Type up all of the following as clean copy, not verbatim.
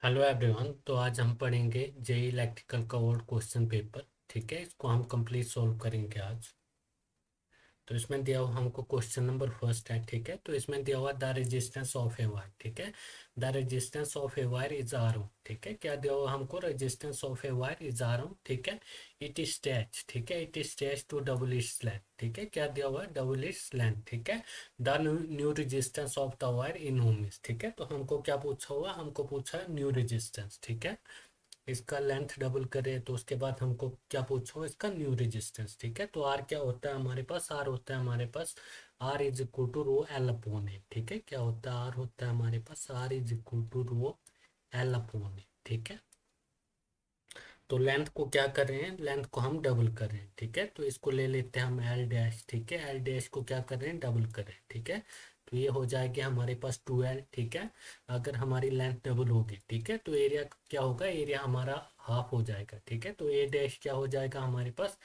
Hello everyone. तो आज हम पढ़ेंगे जेई इलेक्ट्रिकल का ओल्ड क्वेश्चन पेपर। ठीक है, इसको हम कंप्लीट सॉल्व करेंगे आज। तो इसमें दिया हुआ हमको क्वेश्चन नंबर फर्स्ट है। ठीक है, तो इसमें दिया हुआ the resistance of a wire. ठीक है, the resistance of a wire is R ohm. ठीक है, क्या दिया हुआ हमको? Resistance of a wire is R ohm. ठीक है, इट इज टैच। ठीक है, इट इज टैच टू डबल इट्स लेंथ। ठीक है, क्या दिया हुआ है? Double its length. ठीक है, the new resistance of the wire in ohm is. ठीक है, तो हमको क्या पूछा हुआ? हमको पूछा है न्यू रेजिस्टेंस। ठीक है, इसका लेंथ डबल करें तो उसके बाद हमको क्या पूछो? इसका न्यू रेजिस्टेंस। ठीक है, तो आर क्या होता है हमारे पास? आर होता है हमारे पास R is equal to rho L upon A. ठीक है, क्या होता है? आर होता है हमारे पास R is equal to rho L upon A. ठीक है, तो लेंथ को क्या कर रहे हैं? लेंथ को हम डबल कर रहे हैं। ठीक है, तो इसको ले लेते हैं हम एल डैश। ठीक है, एल डैश को क्या कर रहे हैं? डबल कर रहे हैं। ठीक है, तो ये हो जाएगी हमारे पास 2L। ठीक है, अगर हमारी लेंथ डबल होगी, ठीक है, तो एरिया क्या होगा? एरिया हमारा हाफ हो जाएगा। ठीक है, तो ए डैश क्या हो जाएगा हमारे पास?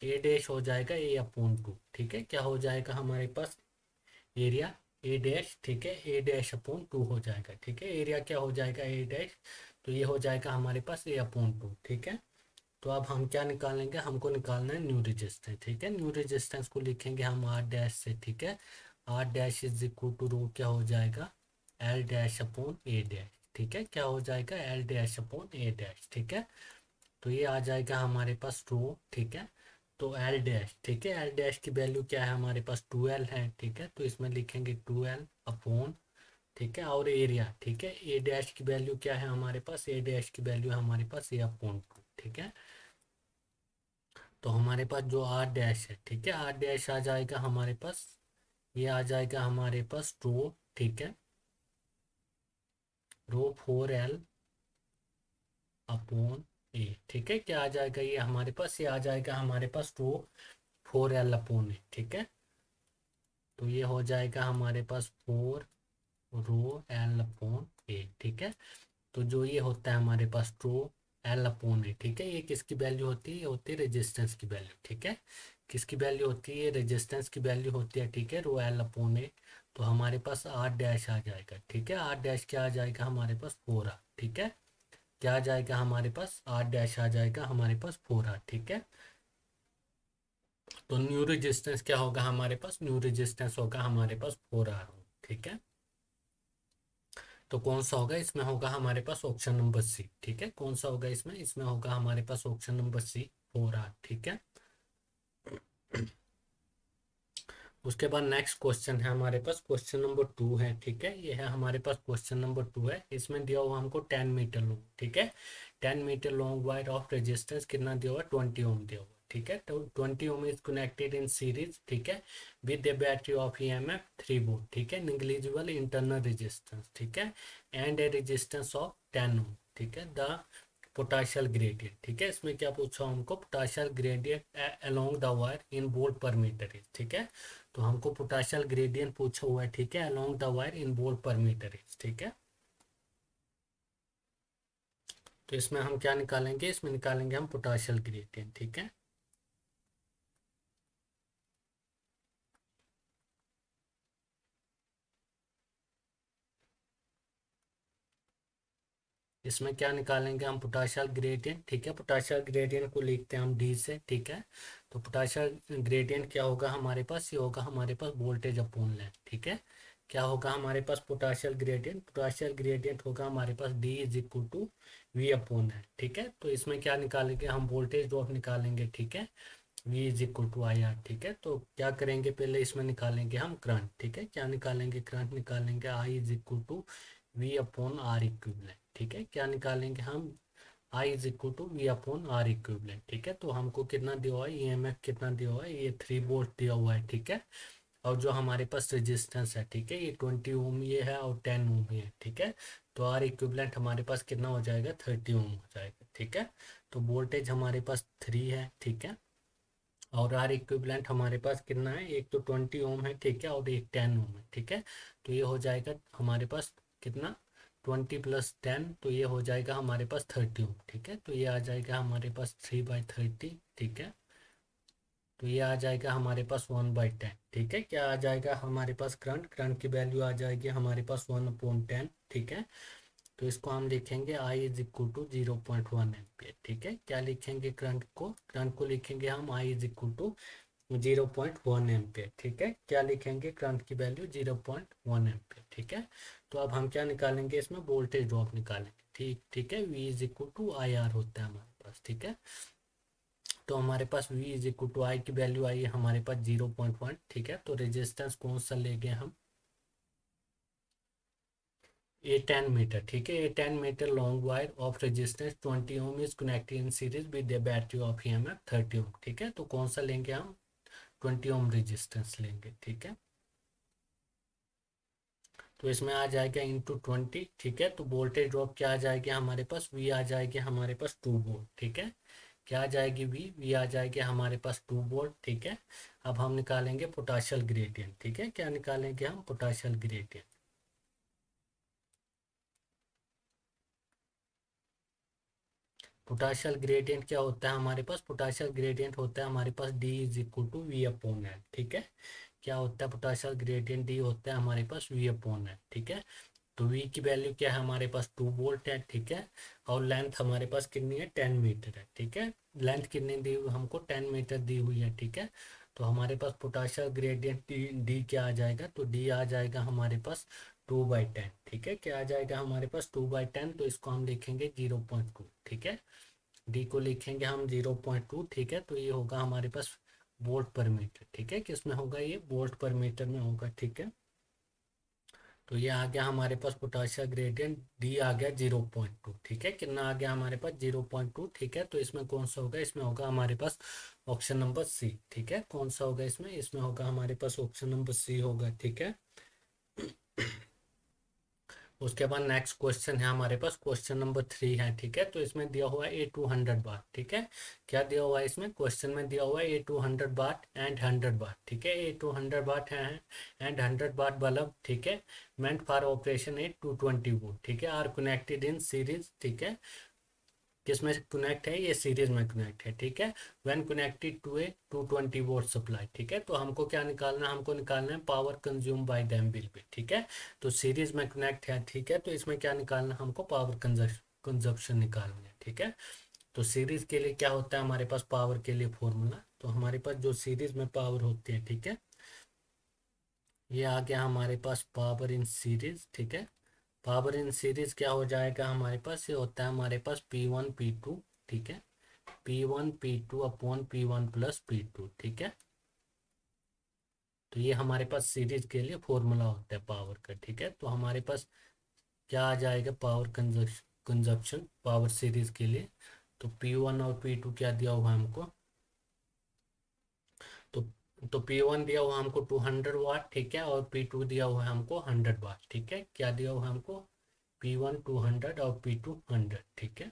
ए डैश हो जाएगा ए अपॉन टू। ठीक है, क्या हो जाएगा हमारे पास? Area A dash. ठीक है, ए डैश अपॉन टू हो जाएगा। ठीक है, एरिया क्या हो जाएगा? ए डैश। तो ये हो जाएगा हमारे पास ए अपॉन टू। ठीक है, तो अब हम क्या निकालेंगे? हमको निकालना है न्यू रेजिस्टेंस। ठीक है, न्यू रेजिस्टेंस को लिखेंगे हम आर डैश से। ठीक है, R dash is equal to rho क्या हो जाएगा? L dash upon A dash. ठीक है, क्या हो जाएगा? L dash upon A dash. ठीक है, तो ये आ जाएगा हमारे पास रो। ठीक है, तो एल डैश। ठीक है, एल डैश की वैल्यू क्या है हमारे पास? 2L है। ठीक है, तो इसमें लिखेंगे 2L अपॉन। ठीक है, और एरिया। ठीक है, ए डैश की वैल्यू क्या है हमारे पास? ए डैश की वैल्यू है हमारे पास ए अपॉन टू। ठीक है, तो हमारे पास जो आर डैश है, ठीक है, आर डैश आ जाएगा हमारे पास, ये आ जाएगा हमारे पास रो। ठीक है, रो 4L अपॉन ए। ठीक है, क्या आ जाएगा ये हमारे पास? ये आ जाएगा हमारे पास रो 4L अपॉन ए। ठीक है, तो ये हो जाएगा हमारे पास 4 रो L अपॉन ए। ठीक है, तो जो ये होता है हमारे पास रो एल अपॉन ए। ठीक है, ये किसकी वैल्यू होती है? ये होती है रेजिस्टेंस की वैल्यू। ठीक है, किसकी वैल्यू होती है? रेजिस्टेंस की वैल्यू होती है। ठीक है, रो एल अपॉन ए। तो हमारे पास आर डैश आ जाएगा। ठीक है, आर डैश क्या आ जाएगा हमारे पास? 4 आर। ठीक है, क्या आ जाएगा हमारे पास? आर डैश आ जाएगा हमारे पास 4 आर। ठीक है, तो न्यू रेजिस्टेंस क्या होगा हमारे पास? न्यू रेजिस्टेंस होगा हमारे पास 4 आर। ठीक है, तो कौन सा होगा इसमें? होगा हमारे पास ऑप्शन नंबर सी। ठीक है, कौन सा होगा इसमें? इसमें होगा हमारे पास ऑप्शन नंबर सी, 4 आर। ठीक है, उसके बाद नेक्स्ट क्वेश्चन है हमारे पास, क्वेश्चन नंबर 2 है। ठीक है, ये है हमारे पास क्वेश्चन नंबर 2 है। इसमें दिया हुआ हमको 10 मीटर लॉन्ग। ठीक है, 10 metre long wire of resistance कितना दिया हुआ? 20 ओम दिया हुआ। ठीक है, तो 20 ohm is connected in series. ठीक है, with A battery of EMF 3 volt. ठीक है, निग्लिजिबल इंटरनल रेजिस्टेंस। ठीक है, एंड ए रेजिस्टेंस ऑफ 10 ओम। ठीक है, द पोटेंशियल ग्रेडियंट। ठीक है, इसमें क्या पूछा हमको? Potential gradient along the wire in volt पर मीटर इज। ठीक है, तो हमको पोटेंशियल ग्रेडियंट पूछा हुआ है। ठीक है, along the wire in volt पर मीटर इज। ठीक है, तो इसमें हम क्या निकालेंगे? इसमें निकालेंगे हम पोटेंशियल ग्रेडियंट। ठीक है, इसमें क्या निकालेंगे हम? Potential gradient. ठीक है, पोटेंशियल ग्रेडियंट को लिखते हैं हम डी से। ठीक है, तो पोटेंशियल ग्रेडियंट क्या होगा हमारे पास? ये होगा हमारे पास वोल्टेज अपॉन लेंथ। ठीक है, क्या होगा हमारे पास पोटेंशियल ग्रेडियंट? पोटेंशियल ग्रेडियंट होगा हमारे पास D is equal to V upon है। ठीक है, तो इसमें क्या निकालेंगे हम? वोल्टेज ड्रॉप निकालेंगे। ठीक है, V is equal to I R. ठीक है, तो क्या करेंगे? पहले इसमें निकालेंगे हम करंट। ठीक है, क्या निकालेंगे? करंट निकालेंगे I is equal to V upon R equivalent. ठीक है, क्या निकालेंगे हम? I is equal to V upon R equivalent. ठीक है, तो हमको कितना दिया हुआ है? EMF कितना दिया हुआ है? ये 3 वोल्ट दिया हुआ है। ठीक है, और जो हमारे पास रेजिस्टेंस है, ठीक है, ये 20 ओम ये है और 10 ओम ये है। ठीक है, तो आर इक्विवलेंट हमारे पास कितना हो जाएगा? 30 ओम हो जाएगा। ठीक है, तो वोल्टेज हमारे पास 3 है। ठीक है, और आर इक्विवेलेंट हमारे पास कितना है? एक तो 20 ओम है। ठीक है, और एक 10 ओम है। ठीक है, तो ये हो जाएगा हमारे पास कितना? 20 + 10, तो ये हो जाएगा हमारे पास 30 ओम। ठीक है, तो ये आ जाएगा हमारे पास 3/30। ठीक है, तो ये आ जाएगा हमारे पास 1/10। ठीक है, क्या आ जाएगा हमारे पास? करंट, करंट की वैल्यू आ जाएगी हमारे पास 1/10। ठीक है, तो इसको हम लिखेंगे I is equal to 0.1 ampere. ठीक है, क्या लिखेंगे करंट को लिखेंगे हम I is equal to 0.1 ampere. ठीक है, क्या लिखेंगे करंट की वैल्यू 0.1 एम्पियर। ठीक है, तो अब हम क्या निकालेंगे, इसमें वोल्टेज ड्रॉप निकालेंगे। ठीक है, V is equal to I R होता है हमारे पास। ठीक है, तो हमारे पास V is equal to I की वैल्यू आई है हमारे पास 0.1। ठीक है, तो रेजिस्टेंस कौन सा ले गए हम, ए 10 मीटर। ठीक है, a 10 metre long wire of resistance 20 ohm is connected in series with the battery of EMF 30 ohm. ठीक है, तो कौन सा लेंगे हम, 20 ओम रेजिस्टेंस लेंगे। ठीक है, तो इसमें आ जाएगा इंटू 20। ठीक है, तो वोल्टेज ड्रॉप क्या आ जाएगी हमारे पास, वी आ जाएगी हमारे पास 2 वोल्ट। ठीक है, क्या आ जाएगी, वी आ जाएगी हमारे पास 2 वोल्ट। ठीक है, अब हम निकालेंगे पोटेंशियल ग्रेडियंट। ठीक है, क्या निकालेंगे हम, पोटेंशियल ग्रेडियंट। पोटेंशियल ग्रेडियंट क्या होता है हमारे पास, पोटेंशियल ग्रेडियंट होता है हमारे पास D is equal to V upon L. ठीक है, क्या होता है पोटेंशियल ग्रेडियंट, D होता है हमारे पास वी अपॉन एल। ठीक है, तो V की वैल्यू क्या है हमारे पास, 2 वोल्ट है। ठीक है, और लेंथ हमारे पास कितनी है, 10 मीटर है। ठीक है, लेंथ कितनी दी हुई हमको, 10 मीटर दी हुई है। ठीक है, तो हमारे पास पोटेंशियल ग्रेडियंट डी क्या आ जाएगा, तो डी आ जाएगा हमारे पास 2/10। ठीक है, क्या आ जाएगा हमारे पास 2/10, तो इसको हम लिखेंगे 0.2। ठीक है, डी को लिखेंगे हम 0.2। ठीक है, तो ये होगा हमारे पास वोल्ट पर मीटर। ठीक है, किसमें होगा, ये वोल्ट पर मीटर में होगा। ठीक है, तो ये आ गया हमारे पास पोटेंशियल ग्रेडियंट, डी आ गया 0.2। ठीक है, कितना आ गया हमारे पास 0.2। ठीक है, तो इसमें कौन सा होगा, इसमें होगा हमारे पास ऑप्शन नंबर सी। ठीक है, कौन सा होगा इसमें, इसमें होगा हमारे पास ऑप्शन नंबर सी होगा। ठीक है, उसके बाद नेक्स्ट क्वेश्चन है हमारे पास, क्वेश्चन नंबर 3 है। ठीक है, तो इसमें दिया हुआ है A 200 वाट। ठीक है, क्या दिया हुआ है इसमें, क्वेश्चन में दिया हुआ है A 200 वाट एंड 100 वाट। ठीक है, A 200 वाट है एंड 100 वाट बल्ब। ठीक है, meant for operation at 220 volt. ठीक है, आर कनेक्टेड इन सीरीज। ठीक है, किसमें कनेक्ट है, ये सीरीज में कनेक्ट है। ठीक है, when connected to a 220 volt supply. ठीक है, तो हमको क्या निकालना है, हमको निकालना है power consume by them will be. ठीक है, तो सीरीज में कनेक्ट है। ठीक है, तो इसमें क्या निकालना है, हमको पावर कंजप्शन निकालना है। ठीक है, तो सीरीज के लिए क्या होता है हमारे पास, पावर के लिए फॉर्मूला, तो हमारे पास जो सीरीज में पावर होती है। ठीक है, ये आ गया हमारे पास पावर इन सीरीज। ठीक है, पावर इन सीरीज क्या हो जाएगा हमारे पास, ये होता है हमारे पास P1 P2। ठीक है, P1 P2 upon P1 plus P2। ठीक है, तो ये हमारे पास सीरीज के लिए फॉर्मूला होता है पावर का। ठीक है, तो हमारे पास क्या आ जाएगा, पावर कंजप्शन पावर सीरीज के लिए, तो P1 और P2 क्या दिया हुआ है हमको, तो P1 दिया हुआ हमको 200 वाट। ठीक है, और P2 दिया हुआ है हमको 100 वाट। ठीक है, क्या दिया हुआ है हमको, P1 200 और P2 100। ठीक है,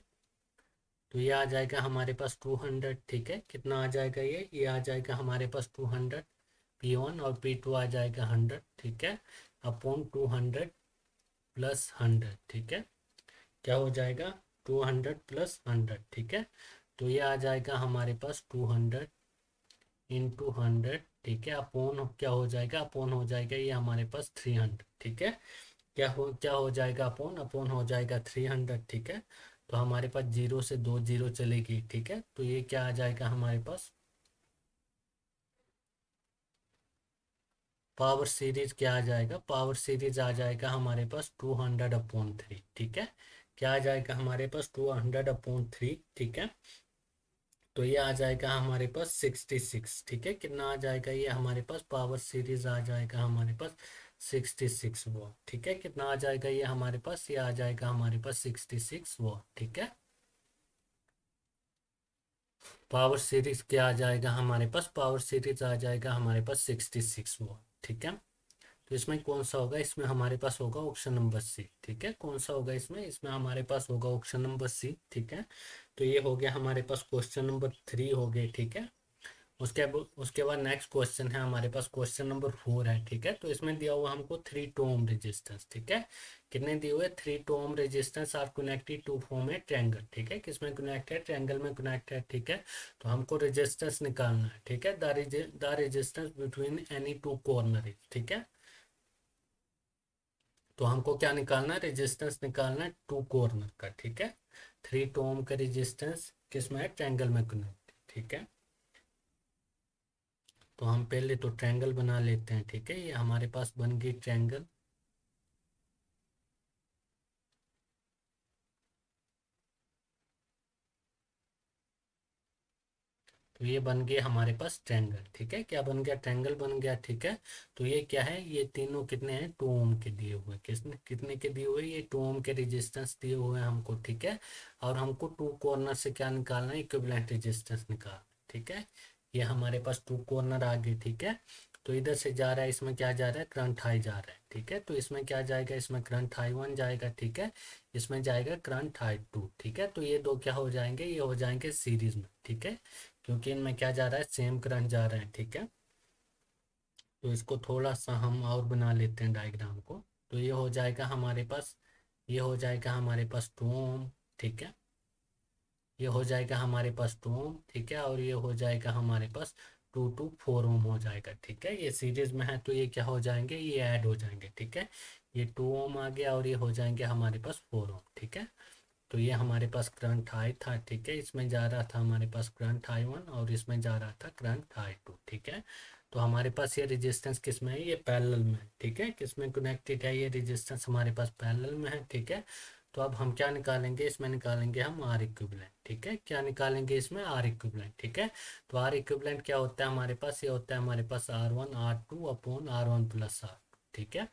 तो ये आ जाएगा हमारे पास 200। ठीक है, कितना आ जाएगा, ये आ जाएगा हमारे पास 200। P1 और P2 आ जाएगा 100। ठीक है, अपॉन 200 प्लस 100। ठीक है, क्या हो जाएगा, 200 प्लस 100। ठीक है, तो ये आ जाएगा हमारे पास 200 इंटू 100। ठीक है, अपॉन क्या हो जाएगा, अपॉन हो जाएगा ये हमारे पास 300। ठीक है, क्या हो जाएगा, अपॉन अपॉन हो जाएगा 300। ठीक है, तो हमारे पास 0 से 2 जीरो चलेगी। ठीक है, तो ये क्या आ जाएगा हमारे पास, पावर सीरीज क्या आ जाएगा, पावर सीरीज आ जाएगा हमारे पास 200/3। ठीक है, क्या आ जाएगा हमारे पास 200/3। ठीक है, तो ये आ जाएगा हमारे पास 66। ठीक है, कितना आ जाएगा, ये हमारे पास पावर सीरीज आ जाएगा हमारे पास 66 वॉट। ठीक है, कितना आ जाएगा ये हमारे पास, ये आ जाएगा हमारे पास 66 वॉट। ठीक है, पावर सीरीज क्या आ जाएगा हमारे पास, पावर सीरीज आ जाएगा हमारे पास 66 वॉट। ठीक है, तो इसमें कौन सा होगा, इसमें हमारे पास होगा ऑप्शन नंबर सी। ठीक है, कौन सा होगा इसमें, इसमें हमारे पास होगा ऑप्शन नंबर सी। ठीक है, तो ये हो गया हमारे पास क्वेश्चन नंबर 3 हो गए। ठीक है, उसके बाद नेक्स्ट क्वेश्चन है हमारे पास, क्वेश्चन नंबर 4 है। ठीक है, तो इसमें दिया हुआ हमको 3 टू ओम रेजिस्टेंस। ठीक है, कितने दिए हुए, 3 two ohm resistance are connected to form a triangle. ठीक है, किसमें कनेक्ट है, ट्रायंगल में कनेक्ट है। ठीक है, तो हमको रेजिस्टेंस निकालना है। ठीक है, the resistance between any two corner. ठीक है, तो हमको क्या निकालना है, रेजिस्टेंस निकालना है टू कॉर्नर का, ठीक है। 3 ओम का रेजिस्टेंस किस में है, ट्रायंगल में कनेक्ट, ठीक है। तो हम पहले तो ट्रायंगल बना लेते हैं, ठीक है। ये हमारे पास बन गई ट्रायंगल। तो ये बन गया हमारे पास ट्रायंगल, ठीक है। क्या बन गया, ट्रायंगल बन गया, ठीक है। तो ये क्या है, ये तीनों कितने हैं, 2 ओम के दिए हुए, किसने कितने के दिए हुए, ये 2 ओम के रेजिस्टेंस दिए हुए हैं हमको, ठीक है। और हमको टू कॉर्नर से क्या निकालना है, इक्विवेलेंट रेजिस्टेंस निकालना, ठीक है। ये हमारे पास 2 कॉर्नर आ गए, ठीक है। तो इधर से जा रहा है, इसमें क्या जा रहा है, करंट हाई जा रहा है, ठीक है। तो इसमें क्या जाएगा, इसमें करंट हाई 1 जाएगा, ठीक है। इसमें जाएगा करंट हाई 2, ठीक है। तो ये दो क्या हो जाएंगे, ये हो जाएंगे सीरीज में, ठीक है। क्योंकि इनमें क्या जा रहा है, सेम करंट जा रहा है, ठीक है। तो इसको थोड़ा सा हम और बना लेते हैं डायग्राम को। तो ये हो जाएगा हमारे पास, ये हो जाएगा हमारे पास 2 ओम, ठीक है। ये हो जाएगा हमारे पास 2 ओम, ठीक है। और ये हो जाएगा हमारे पास 2 to 4 ओम हो जाएगा, ठीक है। ये सीरीज में है तो ये क्या हो जाएंगे, ये ऐड हो जाएंगे, ठीक है। ये 2 ओम आ गया और ये हो जाएंगे हमारे पास 4 ओम, ठीक है। तो ये हमारे पास करंट हाई था, ठीक है। इसमें जा रहा था हमारे पास करंट हाई 1 और इसमें जा रहा था करंट हाई 2, ठीक है। तो हमारे पास ये रेजिस्टेंस किस में है, ये पैरेलल में है, ठीक है। किस में कनेक्टेड है, ये रेजिस्टेंस हमारे पास पैरेलल में है, ठीक है। तो अब हम क्या निकालेंगे, इसमें निकालेंगे हम आर इक्विवेलेंट, ठीक है। क्या निकालेंगे, इसमें आर इक्विवेलेंट, ठीक है। तो आर इक्विवेलेंट क्या होता है हमारे पास, ये होता है हमारे पास R1 R2 upon R1 plus R, ठीक है।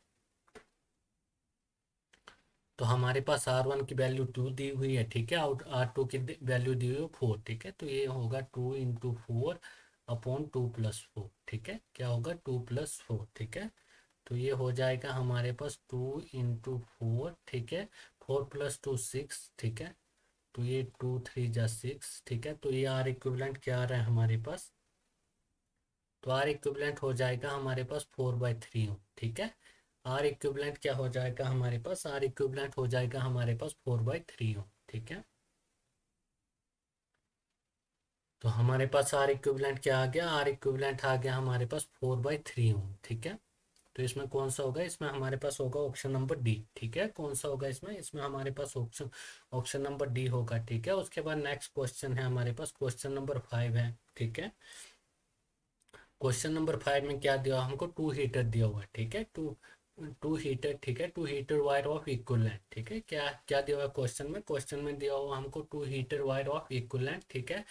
तो हमारे पास R1 की वैल्यू 2 दी हुई है, ठीक है। और R2 की वैल्यू दी हुई है 4, ठीक है। तो ये होगा 2 × 4 अपॉन 2 + 4, ठीक है। क्या होगा, 2 + 4, ठीक है। तो ये हो जाएगा हमारे पास 2 × 4, ठीक है। 4 + 2 6, ठीक है। तो ये 2 × 3 = 6, ठीक है। तो ये आर इक्विवेलेंट क्या आ रहा है हमारे पास, तो आर इक्विवेलेंट हो जाएगा हमारे पास 4/3 ओम, ठीक है। आर इक्विवेलेंट क्या हो जाएगा हमारे पास, आर इक्विवेलेंट हो जाएगा हमारे पास 4/3 ओम, ठीक है। तो हमारे पास आर इक्विवेलेंट क्या आ गया, आर इक्विवेलेंट आ गया हमारे पास 4/3 ओम, ठीक है। तो इसमें कौन सा होगा, इसमें हमारे पास होगा ऑप्शन नंबर डी, ठीक है। कौन सा होगा इसमें, इसमें हमारे पास ऑप्शन ऑप्शन नंबर डी होगा, ठीक है। उसके बाद नेक्स्ट क्वेश्चन है हमारे पास, क्वेश्चन नंबर 5 है, ठीक है। क्वेश्चन नंबर 5 में क्या दिया हमको, 2 हीटर दिया हुआ है, ठीक है। टू हीटर, ठीक है। 2 heater wire of equal length, ठीक है। क्या क्या दिया हुआ है क्वेश्चन में, क्वेश्चन में दिया हुआ हमको 2 heater wire of equal length, ठीक है।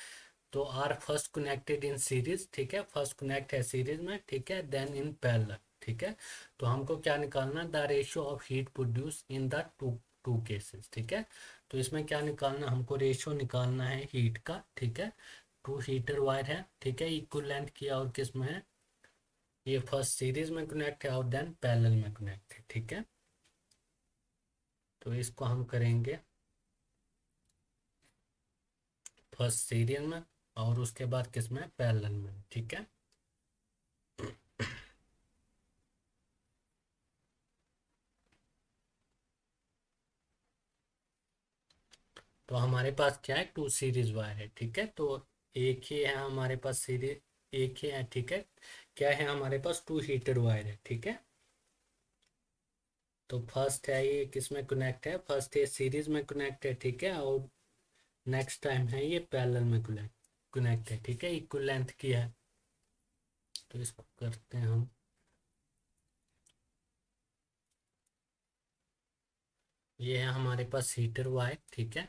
तो are first connected in series, ठीक है। फर्स्ट कनेक्ट है सीरीज में, ठीक है। देन इन पैरेलल, ठीक है। तो हमको क्या निकालना, the ratio of heat produce in the two two cases, ठीक है। तो इसमें क्या निकालना, हमको रेशियो निकालना है हीट का, ठीक है। 2 हीटर वायर है, ठीक है। इक्वल लेंथ की और किस में है, ये फर्स्ट सीरीज में कनेक्ट है और देन पैरेलल में कनेक्ट है, ठीक है। तो इसको हम करेंगे फर्स्ट सीरीज में और उसके बाद किस में, पैरेलल में, ठीक है। तो हमारे पास क्या है, 2 सीरीज वायर है, ठीक है। तो एक ही है हमारे पास सीरीज, एक ही है, ठीक है। क्या है हमारे पास, 2 हीटर वायर है, ठीक है। तो फर्स्ट है ये किस में कनेक्ट है, फर्स्ट ये सीरीज में कनेक्ट है, ठीक है। और नेक्स्ट टाइम है ये पैरेलल में कनेक्ट कनेक्ट है, ठीक है। इक्वल लेंथ की है। तो इसको करते हैं हम, ये है हमारे पास हीटर वायर, ठीक है।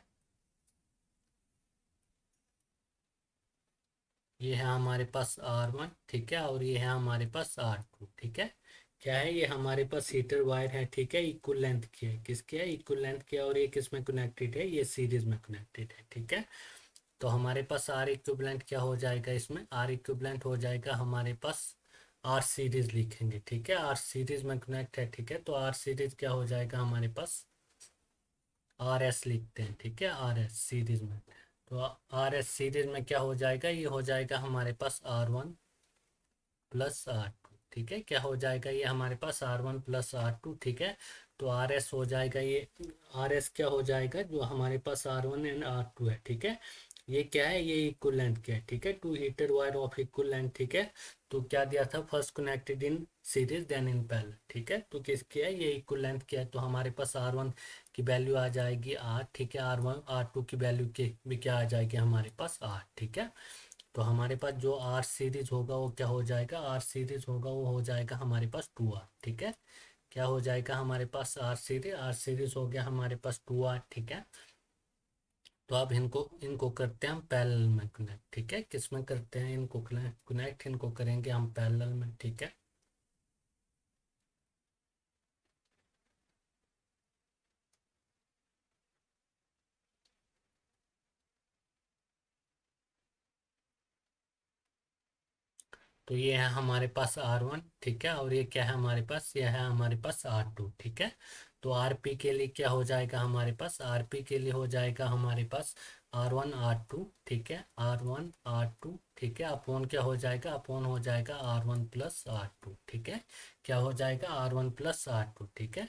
ये है हमारे पास R1, ठीक है। और ये है हमारे पास R2, ठीक है। क्या है, ये हमारे पास हीटर वायर है, ठीक है। इक्वल लेंथ की है, किसकी है, इक्वल लेंथ की है। और ये किस में कनेक्टेड है, ये सीरीज में कनेक्टेड है, ठीक है। तो हमारे पास आर इक्विवेलेंट क्या हो जाएगा, इसमें आर इक्विवेलेंट हो जाएगा हमारे पास, आर सीरीज लिखेंगे, ठीक है। आर सीरीज में कनेक्ट है, ठीक है। तो आर सीरीज क्या हो जाएगा हमारे पास, आर एस लिखते हैं, ठीक है। आर एस सीरीज में, तो आर एस सीरीज में क्या हो जाएगा, ये हो जाएगा हमारे पास R1 + R2, ठीक है। क्या हो जाएगा, ये हमारे पास R1 + R2, ठीक है। तो आर एस हो जाएगा, ये आर एस क्या हो जाएगा, जो हमारे पास R1 एंड R2 है, ठीक है। ये क्या है, ये इक्वल लेंथ क्या है, ठीक है, two heated wire of equal length, ठीक है। तो क्या दिया था, first connected in series then in parallel, ठीक है। तो किसकी है, ये इक्वल लेंथ क्या है, तो हमारे पास R1 की वैल्यू आ जाएगी 8, ठीक है। R1 R2 की वैल्यू की भी क्या आ जाएगी हमारे पास 8, ठीक है। तो हमारे पास जो आर सीरीज होगा वो क्या हो जाएगा, आर सीरीज होगा वो हो जाएगा हमारे पास 2R, ठीक है। क्या हो जाएगा हमारे पास, आर सीरीज हो गया हमारे पास 2R, ठीक है। तो अब इनको इनको करते हैं हम पैरेलल में कनेक्ट, ठीक है। किस में करते हैं इनको कनेक्ट, इनको करेंगे हम पैरेलल में, ठीक है। तो ये है हमारे पास R1, ठीक है। और ये क्या है हमारे पास, ये है हमारे पास R2, ठीक है। तो RP के लिए क्या हो जाएगा हमारे पास, RP के लिए हो जाएगा हमारे पास R1 R2, ठीक है। R1 R2, ठीक है। अपॉन क्या हो जाएगा, अपॉन हो जाएगा R1 + R2, ठीक है। क्या हो जाएगा, R1 + R2, ठीक है।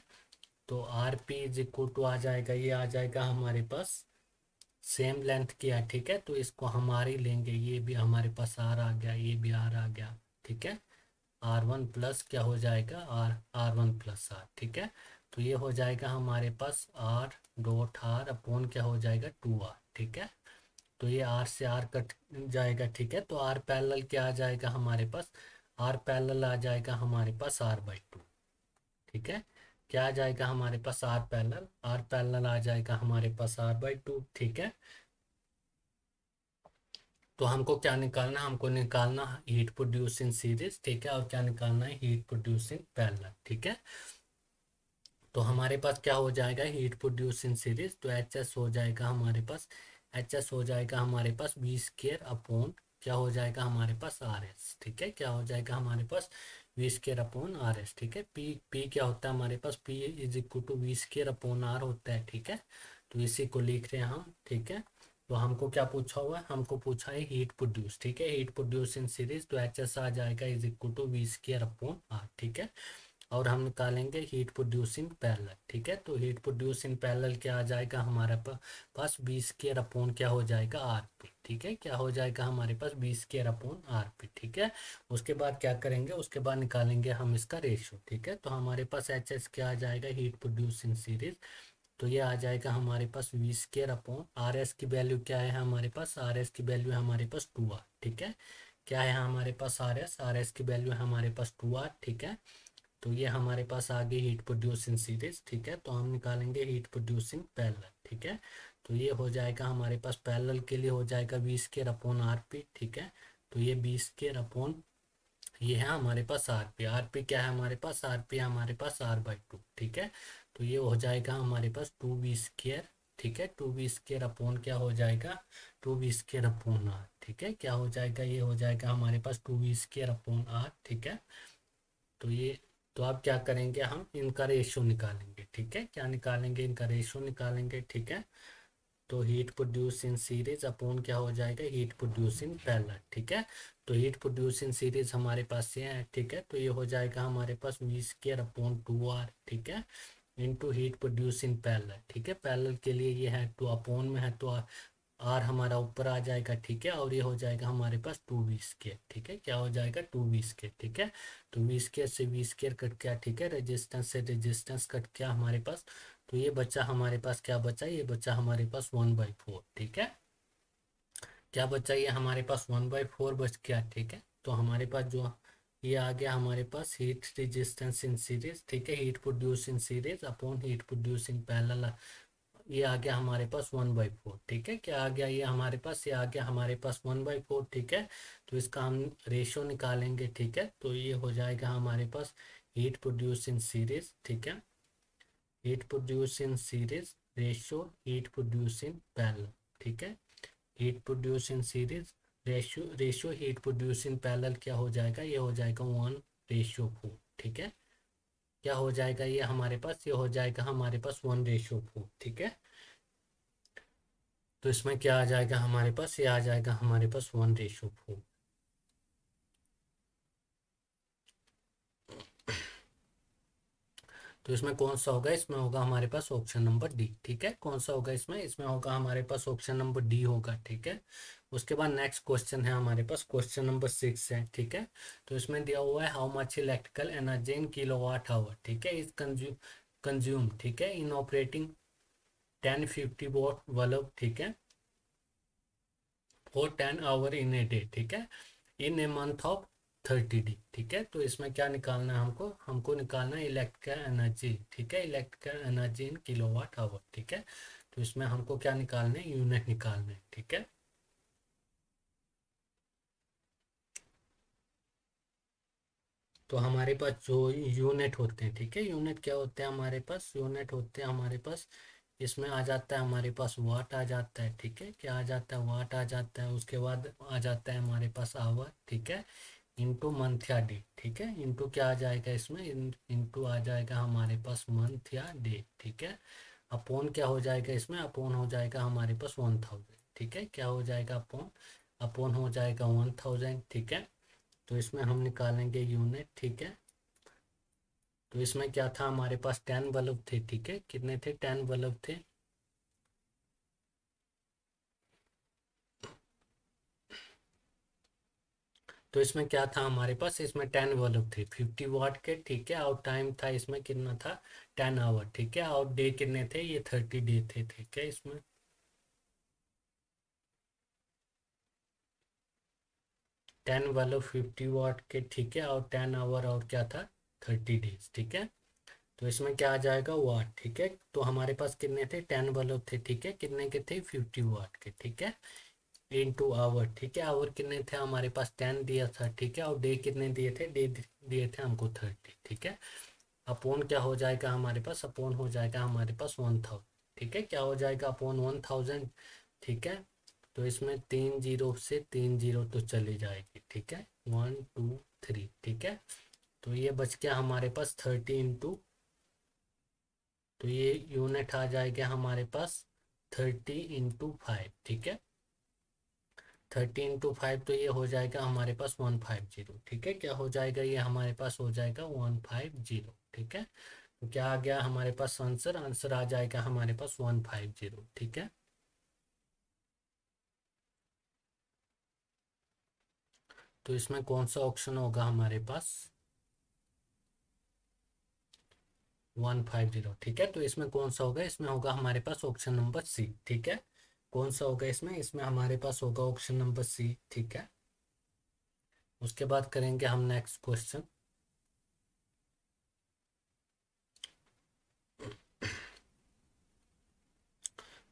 तो RP इज इक्वल टू आ जाएगा, ये आ जाएगा हमारे पास सेम लेंथ किया, ठीक है। तो इसको हमारी लेंगे, ये भी हमारे पास आर आ गया, ये भी आर आ गया, ठीक है। R1 प्लस क्या हो जाएगा, R1 + R, ठीक है। तो ये हो जाएगा हमारे पास R.R अपॉन क्या हो जाएगा 2R, ठीक है। तो ये R से R कट जाएगा, ठीक है। तो R पैरेलल क्या आ जाएगा हमारे पास, R पैरेलल आ जाएगा हमारे पास R/2, ठीक है। क्या आ जाएगा हमारे पास, R पैरेलल आ जाएगा हमारे पास R/2, ठीक है। तो हमको क्या निकालना, हमको निकालना हीट प्रोड्यूस इन सीरीज, ठीक है। और क्या निकालना है, हीट प्रोड्यूस इन पैरेलल, ठीक है। तो हमारे पास क्या हो जाएगा, हीट प्रोड्यूस इन सीरीज, तो एच एस हो जाएगा हमारे पास, एच एस हो जाएगा हमारे पास V² अपॉन क्या हो जाएगा हमारे पास RS, ठीक है। क्या हो जाएगा हमारे पास V² अपॉन RS, ठीक है। पी क्या होता है हमारे पास, P is equal to V² upon R होता है, ठीक है। तो इसी को लिख रहे हैं हम, ठीक है। तो हमको क्या पूछा हुआ है, हमको पूछा है हीट प्रोड्यूस, ठीक है, हीट प्रोड्यूस इन सीरीज। तो एच एस आ जाएगा is equal to V² upon R, ठीक है। और हम निकालेंगे हीट प्रोड्यूसिंग पैरेलल, ठीक है। तो हीट प्रोड्यूसिंग पैरेलल क्या आ जाएगा हमारे पास, V² अपॉन क्या हो जाएगा RP, ठीक है। क्या हो जाएगा हमारे पास V² अपॉन RP, ठीक है। उसके बाद क्या करेंगे, उसके बाद निकालेंगे हम इसका रेशियो, ठीक है। तो हमारे पास HS क्या आ जाएगा, हीट प्रोड्यूसिंग सीरीज। तो ये आ जाएगा हमारे पास V² अपॉन RS की वैल्यू क्या है हमारे पास, RS की वैल्यू है हमारे पास 2R, ठीक है। क्या है हमारे पास RS की वैल्यू है हमारे पास 2R, ठीक है। तो ये हमारे पास आ गई हीट प्रोड्यूसिंग सीरीज, ठीक है। तो हम निकालेंगे हीट प्रोड्यूसिंग पैरेलल, ठीक है। तो ये हो जाएगा हमारे पास पैरेलल के लिए हो जाएगा V² अपॉन RP, ठीक है। तो ये V² अपॉन ये है हमारे पास RP, RP क्या है हमारे पास, RP है हमारे पास R/2, ठीक है। तो ये हो जाएगा हमारे पास 2V², ठीक है। 2V² अपॉन क्या हो जाएगा, 2V² अपॉन R, ठीक है। क्या हो जाएगा, ये हो जाएगा हमारे पास 2V² अपॉन R, ठीक है। तो ये, तो अब क्या करेंगे, हम इनका रेशियो निकालेंगे, ठीक है। क्या निकालेंगे, इनका रेशियो निकालेंगे, ठीक है। तो heat produce in series upon क्या हो जाएगा, हीट प्रोड्यूस इन पैरेलल, ठीक है। तो हीट प्रोड्यूस इन सीरीज हमारे पास ये है, ठीक है। तो ये हो जाएगा हमारे पास V² अपॉन 2R, ठीक है, इंटू हीट प्रोड्यूस इन पैरेलल, ठीक है। पैरेलल के लिए ये है, तो अपॉन में है, तो आर हमारा ऊपर आ जाएगा, ठीक है। और ये हो जाएगा हमारे पास 2V², ठीक है। क्या हो जाएगा 2V², ठीक है। तो V² से V² कट गया, ठीक है। रेजिस्टेंस से रेजिस्टेंस कट गया हमारे पास। तो ये बचा हमारे पास, क्या बचा, ये बचा हमारे पास 1/4, ठीक है। क्या बचा, ये हमारे पास 1/4 बच गया, ठीक है। तो हमारे पास जो ये आ गया हमारे पास हीट रेजिस्टेंस इन सीरीज, ठीक है, heat produce in series upon heat produce in parallel. ये आ गया हमारे पास 1/4, ठीक है। क्या आ गया, ये हमारे पास, ये आ गया हमारे पास 1/4, ठीक है। तो इसका हम रेशियो निकालेंगे, ठीक है। तो ये हो जाएगा हमारे पास हीट प्रोड्यूस इन सीरीज, ठीक है, heat produce in series ratio heat produce in parallel, ठीक है। Heat produce in series ratio heat produce in parallel क्या हो जाएगा, ये हो जाएगा 1/4, ठीक है। क्या हो जाएगा ये हमारे पास, ये हो जाएगा हमारे पास 1/4, ठीक है। तो इसमें क्या आ जाएगा हमारे पास, ये आ जाएगा हमारे पास 1/4। तो इसमें कौन सा होगा, इसमें होगा हमारे पास ऑप्शन नंबर डी। ठीक है, कौन सा होगा इसमें, इसमें होगा हमारे पास ऑप्शन नंबर डी होगा। ठीक है, उसके बाद नेक्स्ट क्वेश्चन है हमारे पास, क्वेश्चन नंबर 6 है। ठीक है, तो इसमें दिया हुआ है how much electrical energy in kilowatt hour. ठीक है, इज कंज्यूम। ठीक है, इन ऑपरेटिंग 1050 वॉट बल्ब। ठीक है, for 10 hour in a day. ठीक है, in a month of 30 day. ठीक है, तो इसमें क्या निकालना है हमको, हमको निकालना है इलेक्ट्रिकल एनर्जी। ठीक है, electrical energy in kilowatt hour. ठीक है, तो इसमें हमको क्या निकालना है, यूनिट निकालना है। ठीक है, तो हमारे पास जो यूनिट होते हैं, ठीक है, यूनिट क्या होते हैं हमारे पास, यूनिट होते हैं हमारे पास, इसमें आ जाता है हमारे पास वाट आ जाता है। ठीक है, क्या आ जाता है, वाट आ जाता है। उसके बाद आ जाता है हमारे पास आवर। ठीक है, इंटू मंथ या डे। ठीक है, इंटू क्या आ जाएगा इसमें, इंटू आ जाएगा हमारे पास मंथ या डे। ठीक है, अपॉन क्या हो जाएगा इसमें, अपॉन हो जाएगा हमारे पास 1000। ठीक है, क्या हो जाएगा, अपॉन, अपॉन हो जाएगा 1000। ठीक है, तो इसमें हम निकालेंगे यूनिट। ठीक है, तो इसमें क्या था हमारे पास 10 बल्ब थे। ठीक है, कितने थे, 10 बल्ब थे। तो इसमें क्या था हमारे पास, इसमें 10 बल्ब थे 50 वाट के। ठीक है, और टाइम था इसमें कितना था, 10 आवर। ठीक है, और डे कितने थे, ये 30 डे थे। ठीक है, इसमें 10 बल्ब 50 वाट के। ठीक है, और 10 आवर और क्या था, 30 डेज। ठीक है, तो इसमें क्या आ जाएगा, वाट। ठीक है, तो हमारे पास कितने थे, 10 बल्ब थे। ठीक है, कितने के थे, 50 वाट के। ठीक है, इंटू आवर। ठीक है, आवर कितने थे हमारे पास, 10 दिया था। ठीक है, और डे कितने दिए थे, डे दिए थे हमको 30। ठीक है, अपॉन क्या हो जाएगा हमारे पास, अपॉन हो जाएगा हमारे पास 1000। ठीक है, क्या हो जाएगा, अपॉन 1000। ठीक है, तो इसमें 3 जीरो से 3 जीरो तो चली जाएगी। ठीक है, 1 2 3। ठीक है, तो ये बच गया हमारे पास 30 इंटू, तो ये यूनिट आ जाएगा हमारे पास 30 इंटू 5। ठीक है, 30 इंटू 5, तो ये हो जाएगा हमारे पास 150। ठीक है, क्या हो जाएगा, ये हमारे पास हो जाएगा 150। ठीक है, तो क्या आ गया हमारे पास आंसर, आंसर आ जाएगा हमारे पास 150। ठीक है, तो इसमें कौन सा ऑप्शन होगा हमारे पास, 150। ठीक है, तो इसमें कौन सा होगा, इसमें होगा हमारे पास ऑप्शन नंबर सी। ठीक है, कौन सा होगा इसमें, इसमें हमारे पास होगा ऑप्शन नंबर सी। ठीक है, उसके बाद करेंगे हम नेक्स्ट क्वेश्चन।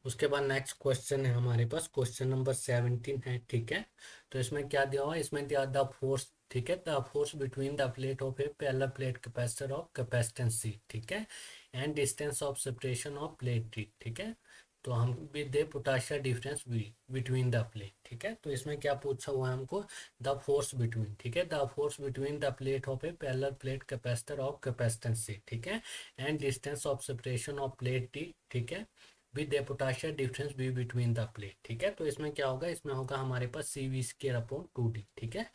उसके बाद नेक्स्ट क्वेश्चन है हमारे पास, क्वेश्चन नंबर 17 है। ठीक है, तो इसमें क्या दिया हुआ है, इसमें दिया द फोर्स। ठीक है, the force between the plate of a parallel plate capacitor of capacitance C. ठीक है, and distance of separation of plate T. ठीक है, तो हम भी दे potential difference B between the plate. ठीक है, तो इसमें क्या पूछा हुआ है हमको, द फोर्स बिटवीन। ठीक है, the force between the plate of a parallel plate capacitor of capacitance C. ठीक है, and distance of separation of plate T. ठीक है, with the potential difference B between the plate. ठीक है, तो इसमें क्या होगा, इसमें होगा हमारे पास C V square upon 2 D. ठीक है,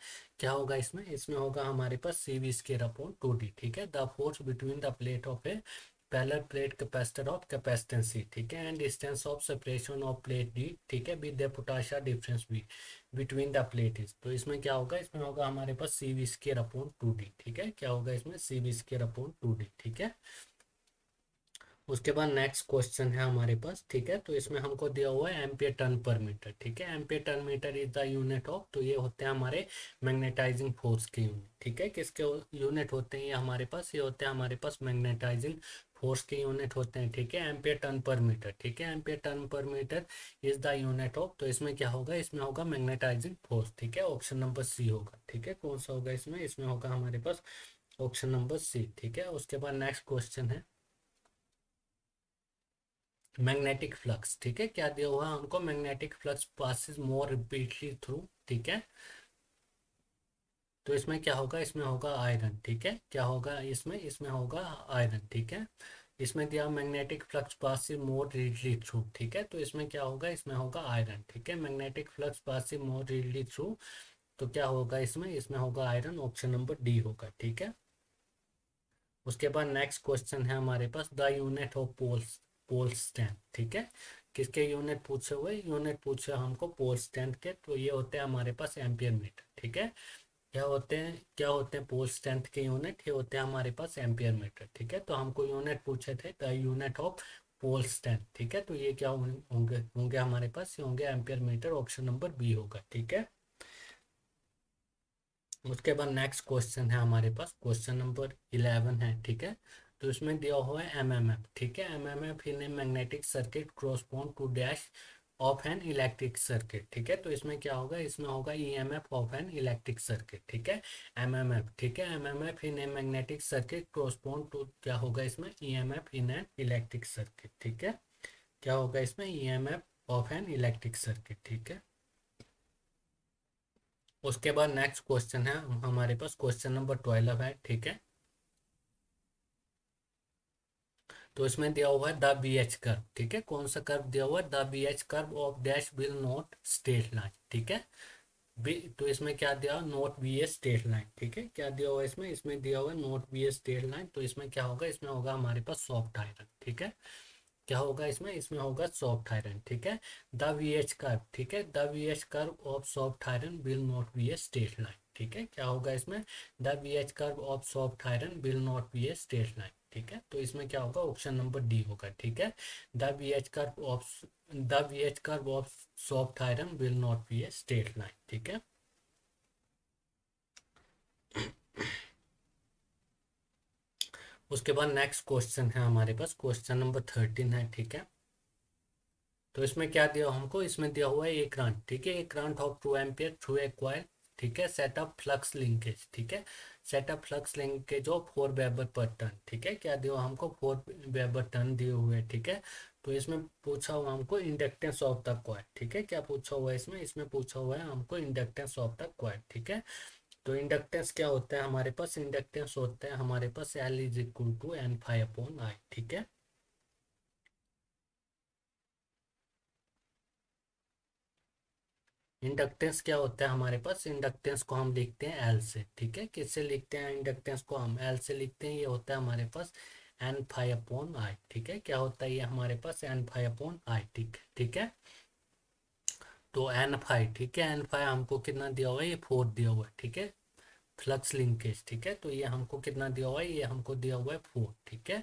क्या होगा इसमें, इसमें होगा हमारे पास C V square upon 2 D. ठीक है, the force between the plate of a parallel plate capacitor of capacitance C. ठीक है, and distance of separation of plate D. ठीक है, with the potential difference B between the plate is. तो इसमें क्या होगा, इसमें होगा हमारे पास C V square upon 2 D. ठीक है, क्या होगा इसमें, C V square upon 2 D. ठीक है, उसके बाद नेक्स्ट क्वेश्चन है हमारे पास। ठीक है, तो इसमें हमको दिया हुआ है एम्पियर टर्न पर मीटर। ठीक है, ampere turn metre is the unit of, तो ये होते हैं हमारे मैग्नेटाइजिंग फोर्स के यूनिट। ठीक है, किसके यूनिट होते हैं ये हमारे पास, ये होते हैं हमारे पास मैग्नेटाइजिंग फोर्स के यूनिट होते हैं। ठीक है, एम्पियर टर्न पर मीटर। ठीक है, ampere turn per metre is the unit of, तो इसमें क्या होगा, इसमें होगा मैग्नेटाइजिंग फोर्स। ठीक है, ऑप्शन नंबर सी होगा। ठीक है, कौन सा होगा इसमें, इसमें होगा हमारे पास ऑप्शन नंबर सी। ठीक है, उसके बाद नेक्स्ट क्वेश्चन है मैग्नेटिक फ्लक्स। ठीक है, क्या दिया हुआ है हमको, मैग्नेटिक फ्लक्स पासिस मोर रिपीटली थ्रू। ठीक है, तो इसमें क्या होगा, इसमें होगा आयरन। ठीक है, क्या होगा इसमें, इसमें होगा आयरन। ठीक है, इसमें दिया मैग्नेटिक फ्लक्स पासिस मोर रीडली थ्रू। ठीक है, तो इसमें क्या होगा, इसमें होगा आयरन। ठीक है, मैग्नेटिक फ्लक्स पासिस मोर रीडली थ्रू, तो क्या होगा इसमें, इसमें होगा आयरन, ऑप्शन नंबर डी होगा। ठीक है, उसके बाद नेक्स्ट क्वेश्चन है हमारे पास the unit of pole strength, ठीक है। किसके यूनिट पूछे हुए, यूनिट पूछे हमको पोल स्ट्रेंथ के, तो ये होते हैं हमारे पास एम्पियर मीटर, ठीक है। क्या होते हैं पोल स्ट्रेंथ के यूनिट, ये होते हैं हमारे पास एम्पियर मीटर, ठीक है। तो हमको यूनिट पूछे थे the unit of pole strength, ठीक है। तो ये क्या होंगे होंगे हमारे पास, ये होंगे ampere metre, option number B होगा, ठीक है। उसके बाद नेक्स्ट क्वेश्चन है हमारे पास, क्वेश्चन नंबर 11 है, ठीक है। तो इसमें दिया हुआ है एमएमएफ, ठीक है। MMF in a magnetic circuit correspond to dash of an electric circuit, ठीक है। तो इसमें क्या होगा, इसमें होगा EMF of an electric circuit, ठीक है। एमएमएफ, ठीक है। MMF in a magnetic circuit correspond to, क्या होगा इसमें, EMF in an electric circuit, ठीक है। क्या होगा इसमें, EMF of an electric circuit, ठीक है। उसके बाद नेक्स्ट क्वेश्चन है हमारे पास, क्वेश्चन नंबर 12 है, ठीक है। तो इसमें दिया हुआ है द बी एच कर्व, ठीक है। कौन सा कर्व दिया हुआ है, the B H curve of dash will not straight line, ठीक है। बी, तो इसमें क्या दिया, not B a straight line, ठीक है। क्या दिया हुआ है इसमें, इसमें दिया हुआ है not B a straight line. तो इसमें क्या होगा, इसमें होगा हमारे पास सॉफ्ट आयरन, ठीक है। क्या होगा इसमें, इसमें होगा सॉफ्ट आयरन, ठीक है। द वी एच कर्व, ठीक है। The V H curve of soft iron will not be a straight line, ठीक है। क्या होगा इसमें, the V H curve of soft iron will not be a straight line, ठीक है। तो इसमें क्या होगा, ऑप्शन नंबर डी होगा, ठीक है। The V H curve of the V H curve of soft iron will not be a straight line, ठीक है। उसके बाद नेक्स्ट क्वेश्चन है हमारे पास, क्वेश्चन नंबर 13 है, ठीक है। तो इसमें क्या दिया हमको, इसमें दिया हुआ है एक करंट, ठीक है। एक current of 2 ampere through a coil, ठीक है। सेटअप फ्लक्स लिंकेज, ठीक है। Setup flux linkage of 4 weber per turn, ठीक है। क्या दिया हमको, 4 वेबर टन दिए हुए, ठीक है। तो इसमें पूछा हुआ हमको इंडक्टेंस ऑफ द कॉइल, ठीक है। क्या पूछा हुआ है इसमें, इसमें पूछा हुआ है हमको इंडक्टेंस ऑफ द कॉइल, ठीक है। तो इंडक्टेंस क्या होता है हमारे पास, इंडक्टेंस होता है हमारे पास L is equal to N phi upon I, ठीक है। इंडक्टेंस क्या होता है हमारे पास, इंडक्टेंस को हम लिखते हैं एल से, ठीक है। किससे लिखते हैं इंडक्टेंस को, हम एल से लिखते हैं। ये होता है हमारे पास एन फाइव अपॉन आई, ठीक है। क्या होता है ये हमारे पास, एन फाइव अपॉन आई, ठीक ठीक है। तो एन फाइव, ठीक है। एन फाइव हमको कितना दिया हुआ है, ये 4 दिया हुआ है, ठीक है। फ्लक्स लिंकेज, ठीक है। तो ये हमको कितना दिया हुआ है, ये हमको दिया हुआ है 4, ठीक है।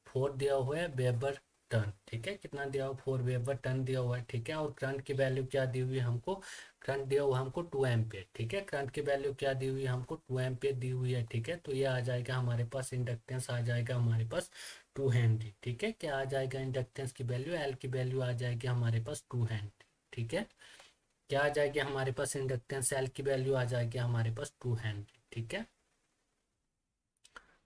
4 दिया हुआ है वेबर टन, ठीक है। कितना दिया हुआ, 4 वेबर टन दिया हुआ है, ठीक है। और करंट की वैल्यू क्या दी हुई है हमको, करंट दिया हुआ हमको 2 एम्पियर, ठीक है। करंट की वैल्यू क्या दी हुई है हमको, 2 एम्पियर दी हुई है, ठीक है। तो ये आ जाएगा हमारे पास, इंडक्टेंस आ जाएगा हमारे पास 2 हेनरी, ठीक है। क्या आ जाएगा इंडक्टेंस की वैल्यू, एल की वैल्यू आ जाएगी हमारे पास 2 हेनरी, ठीक है। क्या आ जाएगी हमारे पास, इंडक्टेंस एल की वैल्यू आ जाएगी हमारे पास 2 हेनरी, ठीक है।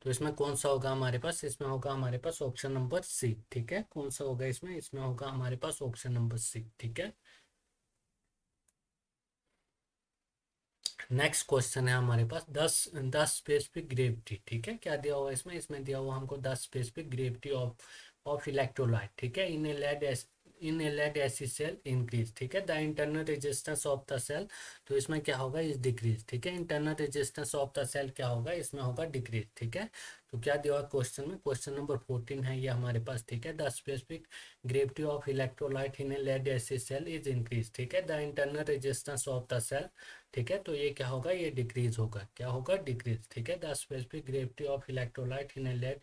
तो इसमें कौन सा होगा हमारे पास, इसमें होगा हमारे पास ऑप्शन नंबर सी, ठीक है। कौन सा होगा इसमें, इसमें होगा हमारे पास ऑप्शन नंबर सी, ठीक है। नेक्स्ट क्वेश्चन है हमारे पास, 10 स्पेसिफिक ग्रेविटी, ठीक है। क्या दिया हुआ है इसमें, इसमें दिया हुआ हमको 10 स्पेसिफिक ग्रेविटी ऑफ इलेक्ट्रोलाइट, ठीक है। In a lead acid cell increase, ठीक है। The internal resistance of the cell, तो इसमें क्या होगा, इज डिक्रीज, ठीक है। Internal resistance of the cell क्या होगा, इसमें होगा डिक्रीज, ठीक है। तो क्या दिया हुआ क्वेश्चन में, क्वेश्चन नंबर 14 है ये हमारे पास, ठीक है। The specific gravity of electrolyte in a lead acid cell is increase, ठीक है। The internal resistance of the cell, ठीक है। तो ये क्या होगा, ये डिक्रीज होगा, क्या होगा, डिक्रीज, ठीक है। The specific gravity of electrolyte in a lead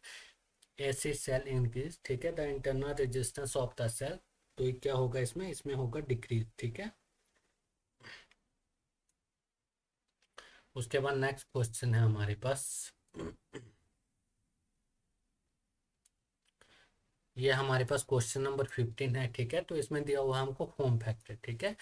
acid cell increase, ठीक है। The internal resistance of the cell, तो ये क्या होगा इसमें, इसमें होगा डिक्रीज, ठीक है। उसके बाद नेक्स्ट क्वेश्चन है हमारे पास, ये हमारे पास क्वेश्चन नंबर 15 है, ठीक है। तो इसमें दिया हुआ हमको फॉर्म फैक्टर, ठीक है।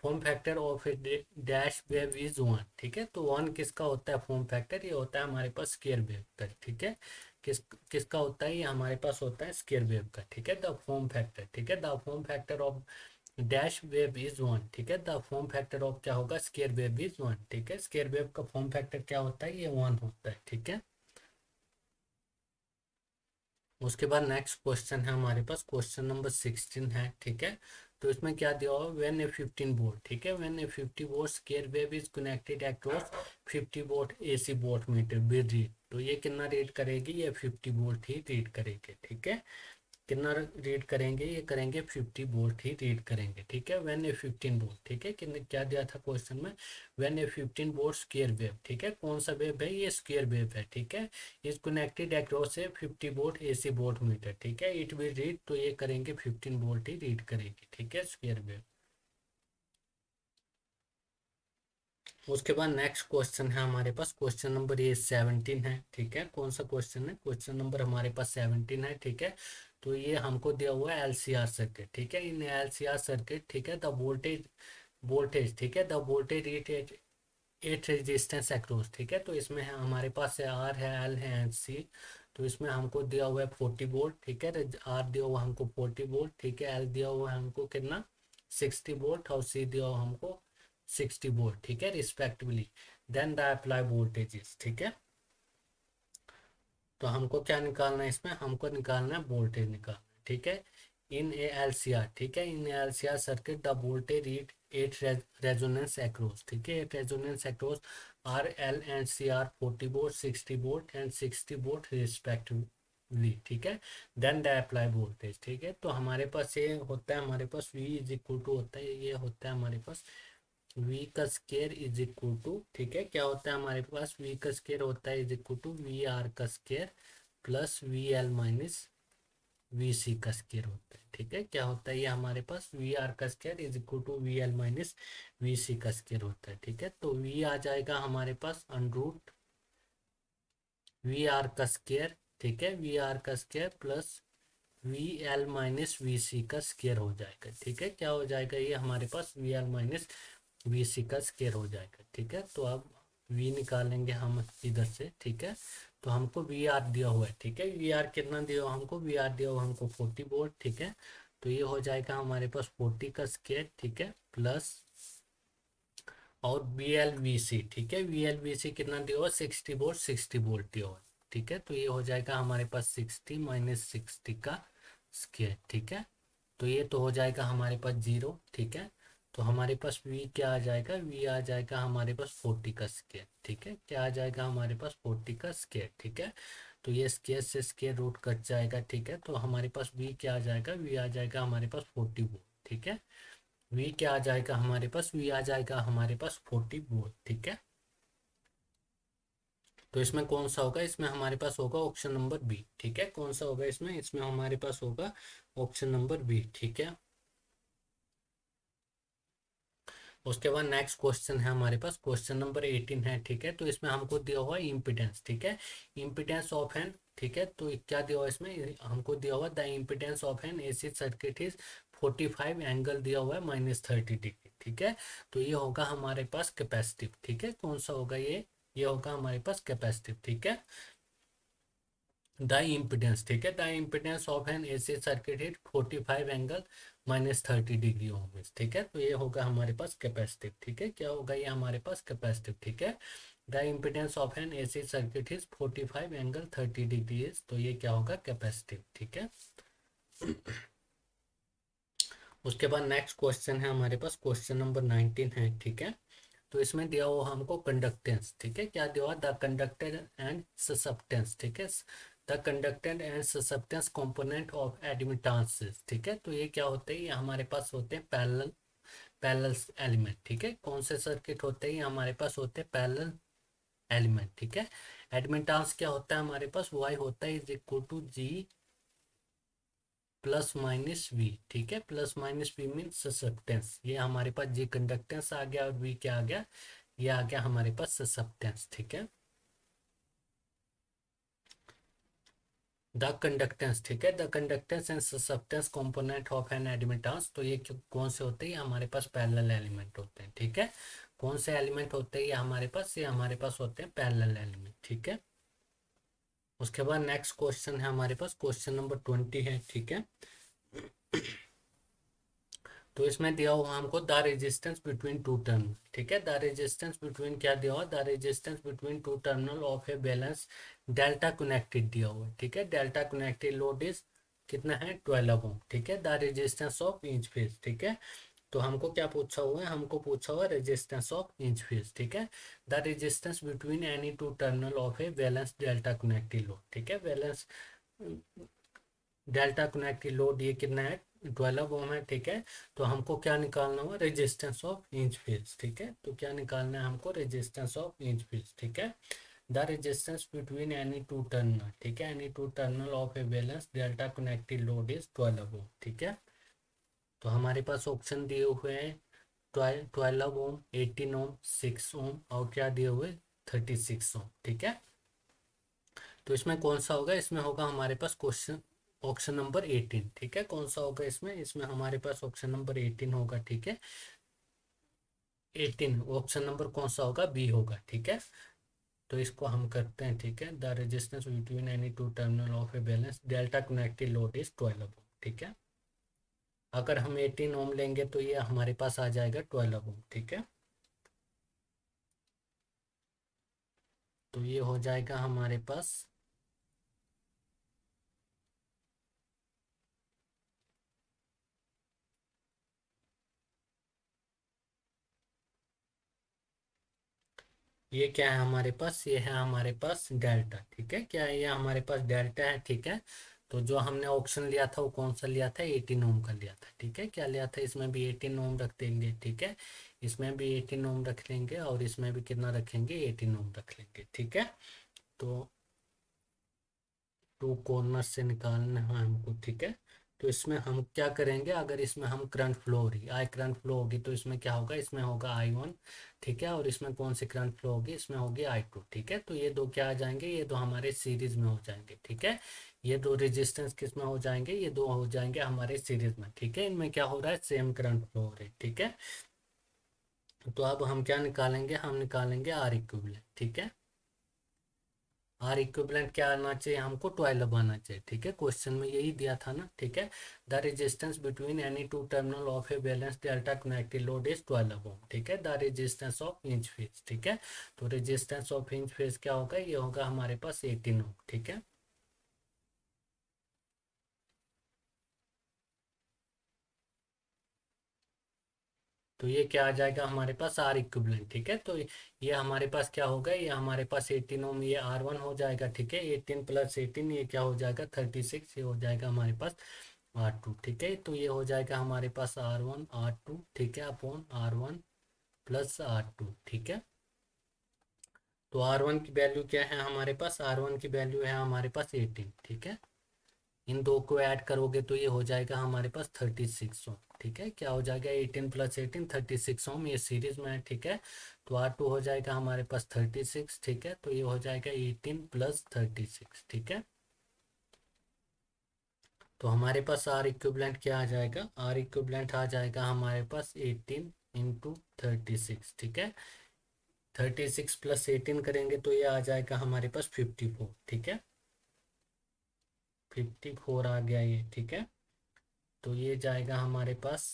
Form factor of A dash wave is 1, ठीक है। तो 1 किसका होता है फॉर्म फैक्टर, ये होता है हमारे पास स्क्वायर वेव का, ठीक है। किसका होता है, ये हमारे पास होता है स्क्वायर वेव का, ठीक है। द फॉर्म फैक्टर, ठीक है। The form factor of dash wave is 1, ठीक है। द फॉर्म फैक्टर ऑफ क्या होगा, स्क्वायर वेव इज 1, ठीक है। स्क्वायर वेव का फॉर्म फैक्टर क्या होता है, ये 1 होता है, ठीक है। उसके बाद नेक्स्ट क्वेश्चन है हमारे पास, क्वेश्चन नंबर 16 है, ठीक है। तो इसमें क्या दिया हुआ, व्हेन ए 15 वोल्ट, ठीक है, when A 50 volt square wave is connected across 50 volt AC volt meter with read, तो ये कितना रीड करेगी, ये 50 वोल्ट ही रीड करेगी, ठीक है। कितना रीड करेंगे, ये करेंगे 50 वोल्ट ही रीड करेंगे, ठीक है। व्हेन ए 15 वोल्ट, ठीक है, कितने क्या दिया था क्वेश्चन में, when A 15 volt square wave, ठीक है, कौन सा वेव है, ये स्क्वायर वेव है, ठीक है, is connected across A 50 volt AC volt meter, ठीक है, इट विल रीड, तो ये करेंगे 15 वोल्ट ही रीड करेगी, ठीक है, स्क्वायर वेव। उसके बाद नेक्स्ट क्वेश्चन है हमारे पास, क्वेश्चन नंबर ये 17 है, ठीक है, कौन सा क्वेश्चन है, क्वेश्चन नंबर हमारे पास 17 है, ठीक है। तो ये हमको दिया हुआ है एलसीआर सर्किट, ठीक है, इन एलसीआर सर्किट, ठीक है, द वोल्टेज, ठीक है, the voltage at resistance across, ठीक है, तो इसमें है हमारे पास है आर है, एल है एंड सी। तो इसमें हमको दिया हुआ है 40 वोल्ट, ठीक है, आर दिया हुआ हमको 40 वोल्ट, ठीक है, एल दिया हुआ हमको कितना 60 वोल्ट, और सी दिया हुआ हमको 60 वोल्ट, ठीक है, respectively. Then the apply voltages, ठीक है। तो हमको क्या निकालना है, इसमें हमको निकालना है वोल्टेज निकालना है, ठीक है, in A L C R, ठीक है, in L C R circuit the voltage read at resonance across, ठीक है, at resonance across R L and C are 40 volt 60 volt and 60 volt respectively, ठीक है। देन द अप्लाई वोल्टेज, ठीक है, तो हमारे पास ये होता है, हमारे पास V इज इक्वल टू होता है, ये होता है हमारे पास V का स्केयर इज इक्वल टू, ठीक है, क्या होता है हमारे पास, V का स्केयर होता है is equal to V R का square plus V L minus V C का स्केयर होता है, ठीक है, क्या होता है ये हमारे पास वी आर का square is equal to V L minus V C का स्केयर होता है, ठीक है। तो वी आ जाएगा हमारे पास अंडरूट वी आर का स्केयर, ठीक है, वी आर का square plus V L minus V C का स्केयर हो जाएगा, ठीक है, क्या हो जाएगा ये हमारे पास we L minus V C का स्केयर हो जाएगा, ठीक है। तो अब वी निकालेंगे हम इधर से, ठीक है, तो हमको वी आर दिया हुआ है, ठीक है, वी आर कितना दिया हुआ हमको, वी आर दिया हुआ हमको 40 वोल्ट, ठीक है, तो ये हो जाएगा हमारे पास 40 का स्केयर, ठीक है, प्लस और वी एल वी सी, ठीक है, वी एल वी सी कितना दिया हुआ 60 वोल्ट 60 वोल्ट दिया हुआ, ठीक है, तो ये हो जाएगा हमारे पास 60 माइनस 60 का स्केयर, ठीक है, तो ये तो हो जाएगा हमारे पास 0, ठीक है। तो हमारे पास V क्या आ जाएगा, V आ जाएगा हमारे पास 40 का स्केयर, ठीक है, क्या आ जाएगा हमारे पास 40 का स्केयर, ठीक है। तो ये स्केयर से स्केयर रूट कट जाएगा, ठीक है, तो हमारे पास V क्या आ जाएगा, V आ जाएगा हमारे पास 40 वोल्ट, ठीक है, V क्या आ जाएगा हमारे पास, V आ जाएगा हमारे पास 40 वोल्ट, ठीक है। तो इसमें कौन सा होगा, इसमें हमारे पास होगा ऑप्शन नंबर बी, ठीक है, कौन सा होगा इसमें, इसमें हमारे पास होगा ऑप्शन नंबर बी, ठीक है। उसके बाद नेक्स्ट क्वेश्चन है हमारे पास, क्वेश्चन नंबर 18 है, ठीक है, तो इसमें हमको दिया हुआ है इम्पिडेंस, ठीक है, इम्पिडेंस ऑफ एन, ठीक है, तो क्या दिया हुआ है इसमें हमको दिया हुआ the impedance of an AC circuit is 45 angle दिया हुआ है -30 डिग्री, ठीक है, तो ये होगा हमारे पास कैपेसिटिव, ठीक है, कौन सा होगा ये होगा हमारे पास कैपेसिटिव, ठीक है, द इम्पिडेंस, ठीक है, the impedance of an AC circuit is 45 angle -30 degree ohms, ठीक है, तो ये होगा हमारे पास कैपेसिटिव, ठीक है, क्या होगा ये हमारे पास कैपेसिटिव, ठीक है, the impedance of an AC circuit is 45 angle 30 degree, तो ये क्या होगा कैपेसिटिव, ठीक है। उसके बाद नेक्स्ट क्वेश्चन है हमारे पास, क्वेश्चन नंबर 19 है, ठीक है, तो इसमें दिया हुआ हमको कंडक्टेंस, ठीक है, क्या दिया हुआ द कंडक्टर एंड ससेप्टेंस, ठीक है, the conductance and susceptance component of admittances, ठीक है, तो ये क्या होते हैं, ये हमारे पास होते हैं पैरेलल एलिमेंट, ठीक है, कौन से सर्किट होते हैं, ये हमारे पास होते हैं पैरेलल एलिमेंट, ठीक है। एडमिटेंस क्या होता है हमारे पास, वाई होता है is equal to G plus minus V, ठीक है, plus minus V mean susceptance, ये हमारे पास जी कंडक्टेंस आ गया और वी क्या आ गया, ये आ गया हमारे पास ससेप्टेंस, ठीक है, द कंडक्टेंस, ठीक है, the conductance and susceptance component of an admittance, तो ये कौन से होते हैं, हमारे पास पैरेलल एलिमेंट होते हैं, ठीक है, कौन से एलिमेंट होते हैं ये हमारे पास होते हैं पैरेलल एलिमेंट, ठीक है। उसके बाद नेक्स्ट क्वेश्चन है हमारे पास, क्वेश्चन नंबर 20 है, ठीक है, तो इसमें दिया हुआ हमको the resistance between two terminal, ठीक है, द रेजिस्टेंस बिटवीन क्या दिया हुआ, the resistance between two terminal of a balance delta connected दिया हुआ है, ठीक है, डेल्टा कनेक्टेड लोड इज कितना है 12 ओम, ठीक है। The resistance of each phase, ठीक है। तो हमको क्या पूछा हुआ है, हमको पूछा हुआ रेजिस्टेंस ऑफ ईच फेज, ठीक है। The resistance between any two terminal of a balance delta connected load, ठीक है। बैलेंस डेल्टा कनेक्टेड लोड ये कितना है 12 ओम है, ठीक है। तो हमको क्या निकालना हुआ रेजिस्टेंस ऑफ ईच फेज, ठीक है। तो क्या निकालना है हमको रेजिस्टेंस ऑफ ईच फेज, ठीक है। The resistance between any two terminal, ठीक है, any two terminal of a balance delta connected load is 12 ओम, ठीक है। तो हमारे पास ऑप्शन दिए हुए हैं 12 ओम, 18 ओम, 6 ओम और क्या दिए हुए 36 ओम, ठीक है। तो इसमें कौन सा होगा, इसमें होगा हमारे पास क्वेश्चन ऑप्शन नंबर 18, ठीक है। कौन सा होगा इसमें, इसमें हमारे पास ऑप्शन नंबर 18 होगा, ठीक है। 18 ऑप्शन नंबर कौन सा होगा, बी होगा, ठीक है। तो इसको हम करते हैं, ठीक है। The resistance between any two terminal of a balance delta connected load is 12 ओम, ठीक है। अगर हम 18 ओम लेंगे तो ये हमारे पास आ जाएगा 12 ओम, ठीक है। तो ये हो जाएगा हमारे पास, ये क्या है हमारे पास, ये है हमारे पास डेल्टा, ठीक है। क्या है ये हमारे पास डेल्टा है, ठीक है। तो जो हमने ऑप्शन लिया था वो कौन सा लिया था, 18 ओम का लिया था, ठीक है। क्या लिया था, इसमें भी 18 ओम रख देंगे, ठीक है। इसमें भी 18 ओम रख लेंगे और इसमें भी कितना रखेंगे 18 ओम रख लेंगे, ठीक है। तो टू कॉर्नर से निकालना है हमको, ठीक है। तो इसमें हम क्या करेंगे, अगर इसमें हम करंट फ्लो हो रही आई करंट फ्लो होगी तो इसमें क्या होगा, इसमें होगा I1, ठीक है। और इसमें कौन सी करंट फ्लो होगी, इसमें होगी I2, ठीक है। तो ये दो क्या आ जाएंगे, ये दो हमारे सीरीज में हो जाएंगे, ठीक है। ये दो रेजिस्टेंस किस में हो जाएंगे, ये दो हो जाएंगे हमारे सीरीज में, ठीक है। इनमें क्या हो रहा है, सेम करंट फ्लो हो रही है, ठीक है। तो अब हम क्या निकालेंगे, हम निकालेंगे आर इक्विवेलेंट, ठीक है। आर इक्विवेलेंट क्या आना चाहिए हमको, 12 आना चाहिए, ठीक है। क्वेश्चन में यही दिया था ना, ठीक है। The resistance between any two terminal of a balance delta connected load is 12 ओम, ठीक है। The resistance of each phase, ठीक है। तो रेजिस्टेंस ऑफ ईच फेज क्या होगा, ये होगा हमारे पास 18 ओम, ठीक है। तो ये क्या आ जाएगा हमारे पास आर इक्विवेलेंट, ठीक है। तो ये हमारे पास क्या होगा, ये हमारे पास 18 ओम, ये R1 हो जाएगा, ठीक है। 18 प्लस 18 ये क्या हो जाएगा 36, ये हो जाएगा हमारे पास R2, ठीक है। तो ये हो जाएगा हमारे पास R1 R2, ठीक है, अपॉन R1 प्लस R2, ठीक है। तो R1 की वैल्यू क्या है हमारे पास, R1 की वैल्यू है हमारे पास 18, ठीक है। इन दो को ऐड करोगे तो ये हो जाएगा हमारे पास 36 ओम, ठीक है। क्या हो जाएगा 18 प्लस 18 36 ओम, ये सीरीज में है, ठीक है। तो R2 हो जाएगा हमारे पास 36, ठीक है। तो ये हो जाएगा 18 प्लस 36, ठीक है। तो हमारे पास आर इक्विवेलेंट क्या आ जाएगा, आर इक्विवेलेंट आ जाएगा हमारे पास 18 इंटू 36, ठीक है। 36 प्लस 18 करेंगे तो ये आ जाएगा हमारे पास 54, ठीक है। 54 आ गया ये, ठीक है। तो ये जाएगा हमारे पास,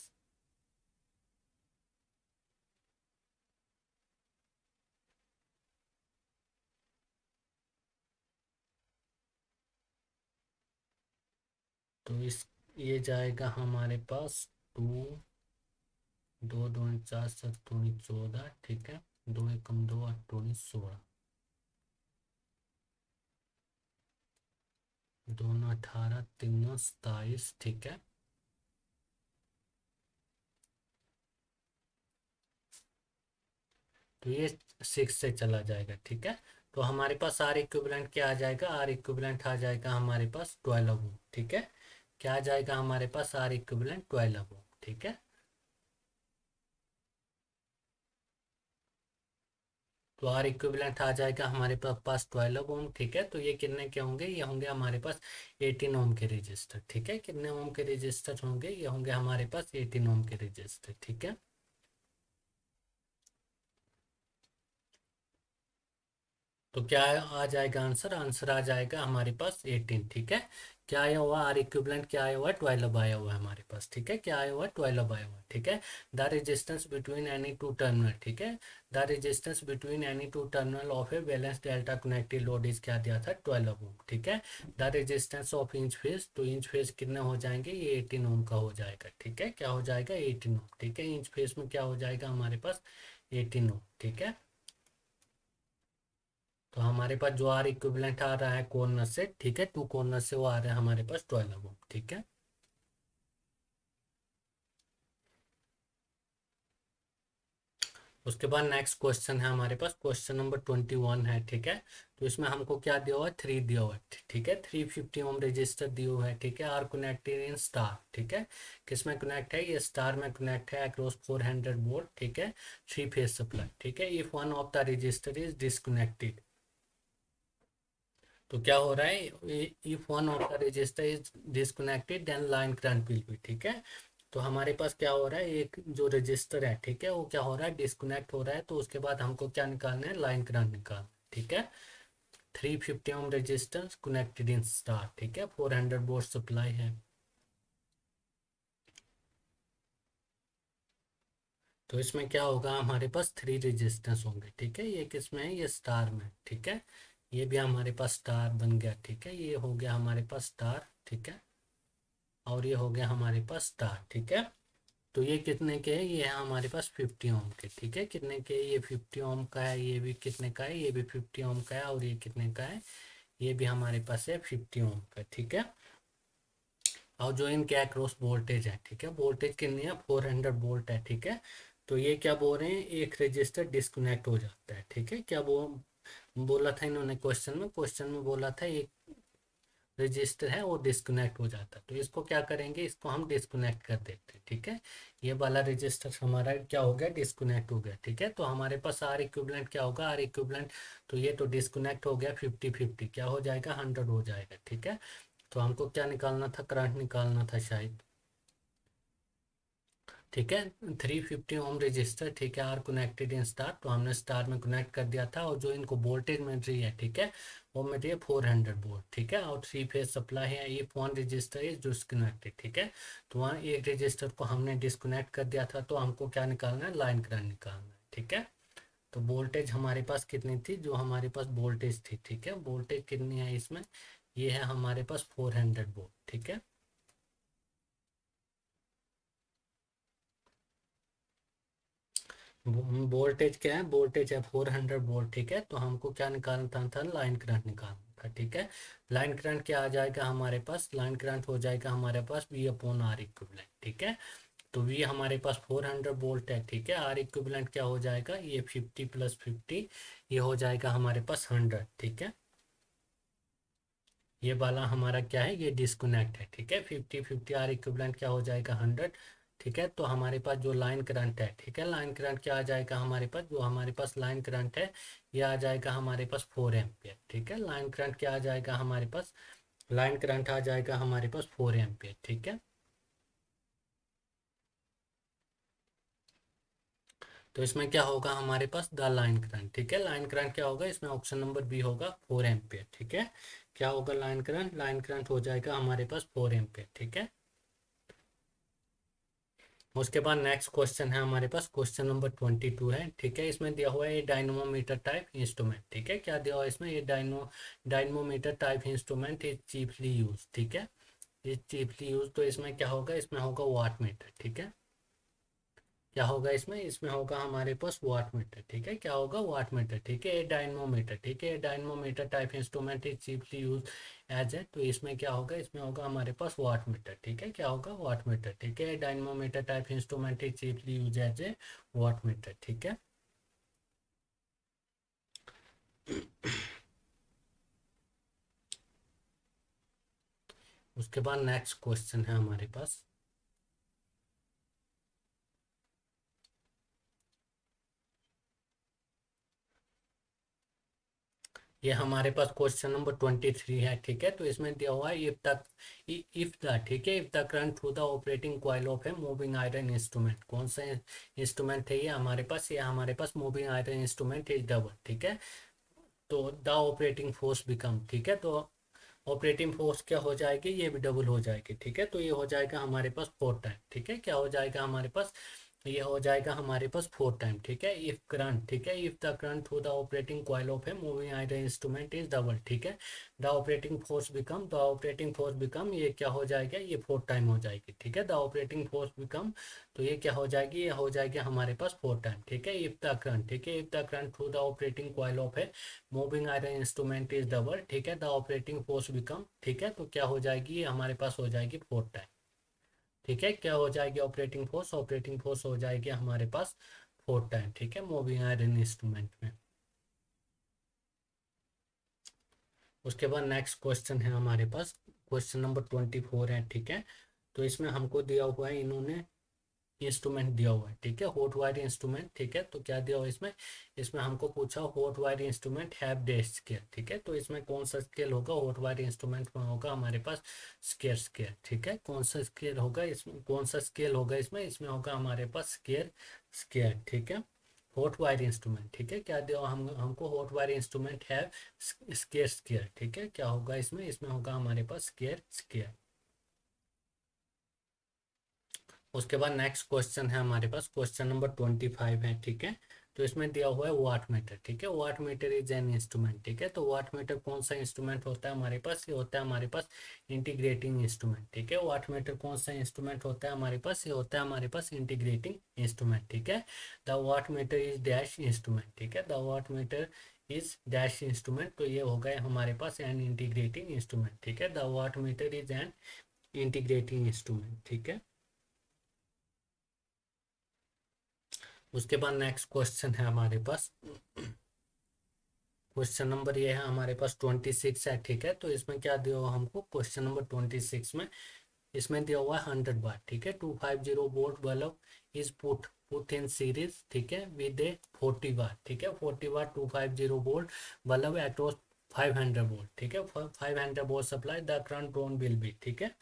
तो इस ये जाएगा हमारे पास टू, दो दूनी चार, सात दूनी 14, ठीक है। दो एकम दो, आठ दूनी 16, दोनों 18, तीनों 27, ठीक है। तो ये 6 से चला जाएगा, ठीक है। तो हमारे पास आर इक्विवेलेंट क्या आ जाएगा, आर इक्विवेलेंट आ जाएगा हमारे पास 12 ओम, ठीक है। क्या आ जाएगा हमारे पास आर इक्विवेलेंट 12 ओम, ठीक है। तो आर इक्विवेलेंट आ जाएगा हमारे पास 12 ओम, ठीक है। तो ये कितने के होंगे, ये होंगे हमारे पास 18 ओम के रजिस्टर, ठीक है। कितने ओम के रजिस्टर होंगे, ये होंगे हमारे पास 18 ओम के रजिस्टर, ठीक है। तो क्या आ जाएगा आंसर, आंसर आ जाएगा हमारे पास 18, ठीक है। क्या आया हुआ, आर इक्विवेलेंट क्या आया हुआ है, 12 आया हुआ है हमारे पास, ठीक है। क्या आया हुआ है, 12 आया हुआ है, ठीक है। The resistance between any two terminal, ठीक है। The resistance between any two terminal of a balance delta connected load is क्या दिया था, 12 ओम, ठीक है। The resistance of inch phase, तो इंच फेज कितने हो जाएंगे, ये 18 ओम का हो जाएगा, ठीक है। क्या हो जाएगा, 18 ओम, ठीक है। इंच फेज में क्या हो जाएगा हमारे पास, 18 ओम, ठीक है। तो हमारे पास जो आर इक्विवेलेंट आ रहा है कॉर्नर से, ठीक है, टू कॉर्नर से वो आ रहा है हमारे पास 12 ओम, ठीक है। उसके बाद नेक्स्ट क्वेश्चन है हमारे पास, क्वेश्चन नंबर 21 है, ठीक है। तो इसमें हमको क्या दिया हुआ है, 3 दिया हुआ है, ठीक है। 350 ओम रजिस्टर दिया हुआ है, ठीक है। आर कनेक्टेड इन स्टार, ठीक है। किस में कनेक्ट है, ये स्टार में कनेक्ट है अक्रॉस 400 वोल्ट, ठीक है। थ्री फेज सप्लाई, ठीक है। If one of the resistor is disconnected, तो क्या हो रहा है, if one of the resistor is disconnected then line current will be, ठीक है। तो हमारे पास क्या हो रहा है, एक जो रजिस्टर है, ठीक है, वो क्या हो रहा है, डिस्कनेक्ट हो रहा है। तो उसके बाद हमको क्या निकालना है, लाइन करंट निकालना है, ठीक है। 350 ohm resistance connected in star, ठीक है। 400 वोल्ट सप्लाई है। तो इसमें क्या होगा, हमारे पास 3 रेजिस्टेंस होंगे, ठीक है। ये किस में है, ये स्टार में, ठीक है। ये भी हमारे पास स्टार बन गया, ठीक है। ये हो गया हमारे पास स्टार, ठीक है। और ये हो गया हमारे पास स्टार, ठीक है। तो ये कितने के है, ये है हमारे पास 50 ओम के, ठीक है। कितने के, ये 50 ओम का है, ये भी कितने का है, ये भी 50 ओम का है। और ये कितने का है, ये भी हमारे पास है 50 ओम का, ठीक है। और जो इनके अक्रॉस वोल्टेज है, ठीक है, वोल्टेज कितनी है, 400 वोल्ट है, ठीक है। तो ये क्या बोल रहे हैं, एक रजिस्टर डिस्कनेक्ट हो जाता है, ठीक है। क्या बोला था इन्होंने क्वेश्चन में बोला था एक रजिस्टर है वो डिस्कनेक्ट हो जाता है। तो इसको क्या करेंगे, इसको हम डिस्कनेक्ट कर देते हैं, ठीक है। ये वाला रजिस्टर हमारा क्या हो गया, डिस्कनेक्ट हो गया, ठीक है। तो हमारे पास आर इक्विवेलेंट क्या होगा, आर इक्विवेलेंट, तो ये तो डिस्कनेक्ट हो गया, 50-50 क्या हो जाएगा, 100 हो जाएगा, ठीक है। तो हमको क्या निकालना था, करंट निकालना था शायद, ठीक है। 350 ओम रजिस्टर, ठीक है, आर कनेक्टेड इन स्टार, तो हमने स्टार में कनेक्ट कर दिया था। और जो इनको वोल्टेज मिल रही है, ठीक है, वो मिल रही है 400 वोल्ट, ठीक है। और थ्री फेज सप्लाई है, ये वन रजिस्टर इज डिस्कनेक्टेड, ठीक है। तो वहाँ एक रजिस्टर को हमने डिस्कनेक्ट कर दिया था। तो हमको क्या निकालना है, लाइन करंट निकालना है, ठीक है। तो वोल्टेज हमारे पास कितनी थी, जो हमारे पास वोल्टेज थी, ठीक है, वोल्टेज कितनी है इसमें, ये है हमारे पास 400 वोल्ट, ठीक है। वोल्टेज क्या है, वोल्टेज है 400 वोल्ट, ठीक है। तो हमको क्या निकालना था, लाइन करंट निकालना था, ठीक है। लाइन करंट क्या आ जाएगा हमारे पास, लाइन करंट हो जाएगा हमारे पास V अपॉन आर इक्विवेलेंट, ठीक है। तो V हमारे पास 400 वोल्ट है, ठीक है। आर इक्विवेलेंट क्या हो जाएगा, ये 50 + 50, ये हो जाएगा हमारे पास 100, ठीक है। ये वाला हमारा क्या है, ये डिस्कनेक्ट है, ठीक है। 50-50 आर इक्विवेलेंट क्या हो जाएगा, 100, ठीक है। तो हमारे पास जो लाइन करंट है, ठीक है, लाइन करंट क्या आ जाएगा हमारे पास, जो हमारे पास लाइन करंट है, ये आ जाएगा हमारे पास 4 एम्पियर, ठीक है। लाइन करंट क्या आ जाएगा हमारे पास, लाइन करंट आ जाएगा हमारे पास 4 एम्पियर, ठीक है। तो इसमें क्या होगा हमारे पास, द लाइन करंट, ठीक है। लाइन करंट क्या होगा, इसमें ऑप्शन नंबर बी होगा 4 एम्पियर, ठीक है। क्या होगा लाइन करंट, लाइन करंट हो जाएगा हमारे पास 4 एम्पियर, ठीक है। उसके बाद नेक्स्ट क्वेश्चन है हमारे पास, क्वेश्चन नंबर 22 है, ठीक है। इसमें दिया हुआ है ये डायनमोमीटर टाइप इंस्ट्रूमेंट, ठीक है। क्या दिया हुआ है इसमें, ये dynamometer type instrument is cheaply use, ठीक है। ये चीपली यूज, तो इसमें क्या होगा, इसमें होगा वाट मीटर, ठीक है। क्या होगा इसमें, इसमें होगा हमारे पास वाट मीटर, ठीक है। क्या होगा, वाट मीटर, ठीक है। ये डायनमोमीटर, ठीक है, dynamometer type instrument is cheaply use as है, तो इसमें क्या होगा, इसमें होगा हमारे पास वाट मीटर, ठीक है। क्या होगा, वाट मीटर, ठीक है। Dynamometer type instrument is cheaply use as a watt meter, ठीक है। उसके बाद नेक्स्ट क्वेश्चन है हमारे पास, ये हमारे पास क्वेश्चन नंबर 23 है, ठीक है। तो इसमें दिया हुआ है, इफ द, ठीक है, if the current through the operating coil of a moving iron instrument, कौन सा इंस्ट्रूमेंट है ये हमारे पास, ये हमारे पास moving iron instrument is double, ठीक है। तो द ऑपरेटिंग फोर्स बिकम, ठीक है। तो ऑपरेटिंग फोर्स क्या हो जाएगी, ये भी डबल हो जाएगी, ठीक है। तो ये हो जाएगा हमारे पास 4 टाइम, ठीक है। क्या हो जाएगा हमारे पास, ये हो जाएगा हमारे पास 4 टाइम, ठीक है। इफ करंट, ठीक है, if the current through the operating coil of a moving iron instrument is double, ठीक है, द ऑपरेटिंग फोर्स बिकम, ये क्या हो जाएगा, ये 4 टाइम हो जाएगी, ठीक है। द ऑपरेटिंग फोर्स बिकम, तो ये क्या हो जाएगी, ये हो जाएगी हमारे पास 4 टाइम, ठीक है। इफ द करंट, ठीक है, if the current through the operating coil of a moving iron instrument is double, ठीक है, द ऑपरेटिंग फोर्स बिकम, ठीक है। तो क्या हो जाएगी, ये हमारे पास हो जाएगी 4 टाइम, ठीक है। क्या हो जाएगी ऑपरेटिंग फोर्स हो जाएगी हमारे पास 4 टाइम, ठीक है, मूविंग आयरन इंस्ट्रूमेंट में। उसके बाद नेक्स्ट क्वेश्चन है हमारे पास, क्वेश्चन नंबर 24 है, ठीक है। तो इसमें हमको दिया हुआ है, इन्होंने इंस्ट्रूमेंट दिया हुआ है, ठीक है, हॉट वायर इंस्ट्रूमेंट, ठीक है। तो क्या दिया हुआ है इसमें, इसमें हमको पूछा hot wire instrument have dash scale, ठीक है। तो इसमें कौन सा स्केल होगा, हॉट वायर इंस्ट्रूमेंट में होगा हमारे पास स्केयर स्केल, ठीक है। कौन सा स्केल होगा इसमें, कौन सा स्केल होगा इसमें, इसमें होगा हमारे पास स्केयर स्केल, ठीक है। हॉट वायर इंस्ट्रूमेंट, ठीक है, क्या दिया हम हमको हॉट वायर इंस्ट्रूमेंट है स्केयर स्केयर, ठीक है। क्या होगा इसमें, इसमें होगा हमारे पास स्केयर स्केयर। उसके बाद नेक्स्ट क्वेश्चन है हमारे पास, क्वेश्चन नंबर 25 है, ठीक है। तो इसमें दिया हुआ है वाट मीटर, ठीक है, watt meter is an instrument, ठीक है। तो वाट मीटर कौन सा इंस्ट्रूमेंट होता है हमारे पास, ये होता है हमारे पास इंटीग्रेटिंग इंस्ट्रूमेंट, ठीक है। वाट मीटर कौन सा इंस्ट्रूमेंट होता है हमारे पास, ये होता है हमारे पास इंटीग्रेटिंग इंस्ट्रूमेंट, ठीक है। The watt meter is dash instrument, ठीक है, the watt meter is dash instrument, तो ये हो गए हमारे पास एन इंटीग्रेटिंग इंस्ट्रूमेंट, ठीक है। The watt meter is an integrating instrument, ठीक है। उसके बाद नेक्स्ट क्वेश्चन है हमारे पास, क्वेश्चन नंबर ये है हमारे पास 26 है, ठीक है। तो इसमें क्या दिया हुआ हमको, क्वेश्चन नंबर 26 में इसमें दिया हुआ है 100 वाट, ठीक है, 250 volt bulb is put in series, ठीक है, विद ए 40 वाट, ठीक है, 40 वाट 250 वोल्ट बल्ब एक्रॉस 500 वोल्ट, ठीक है, 500 volt supply, the current drawn will be, ठीक है।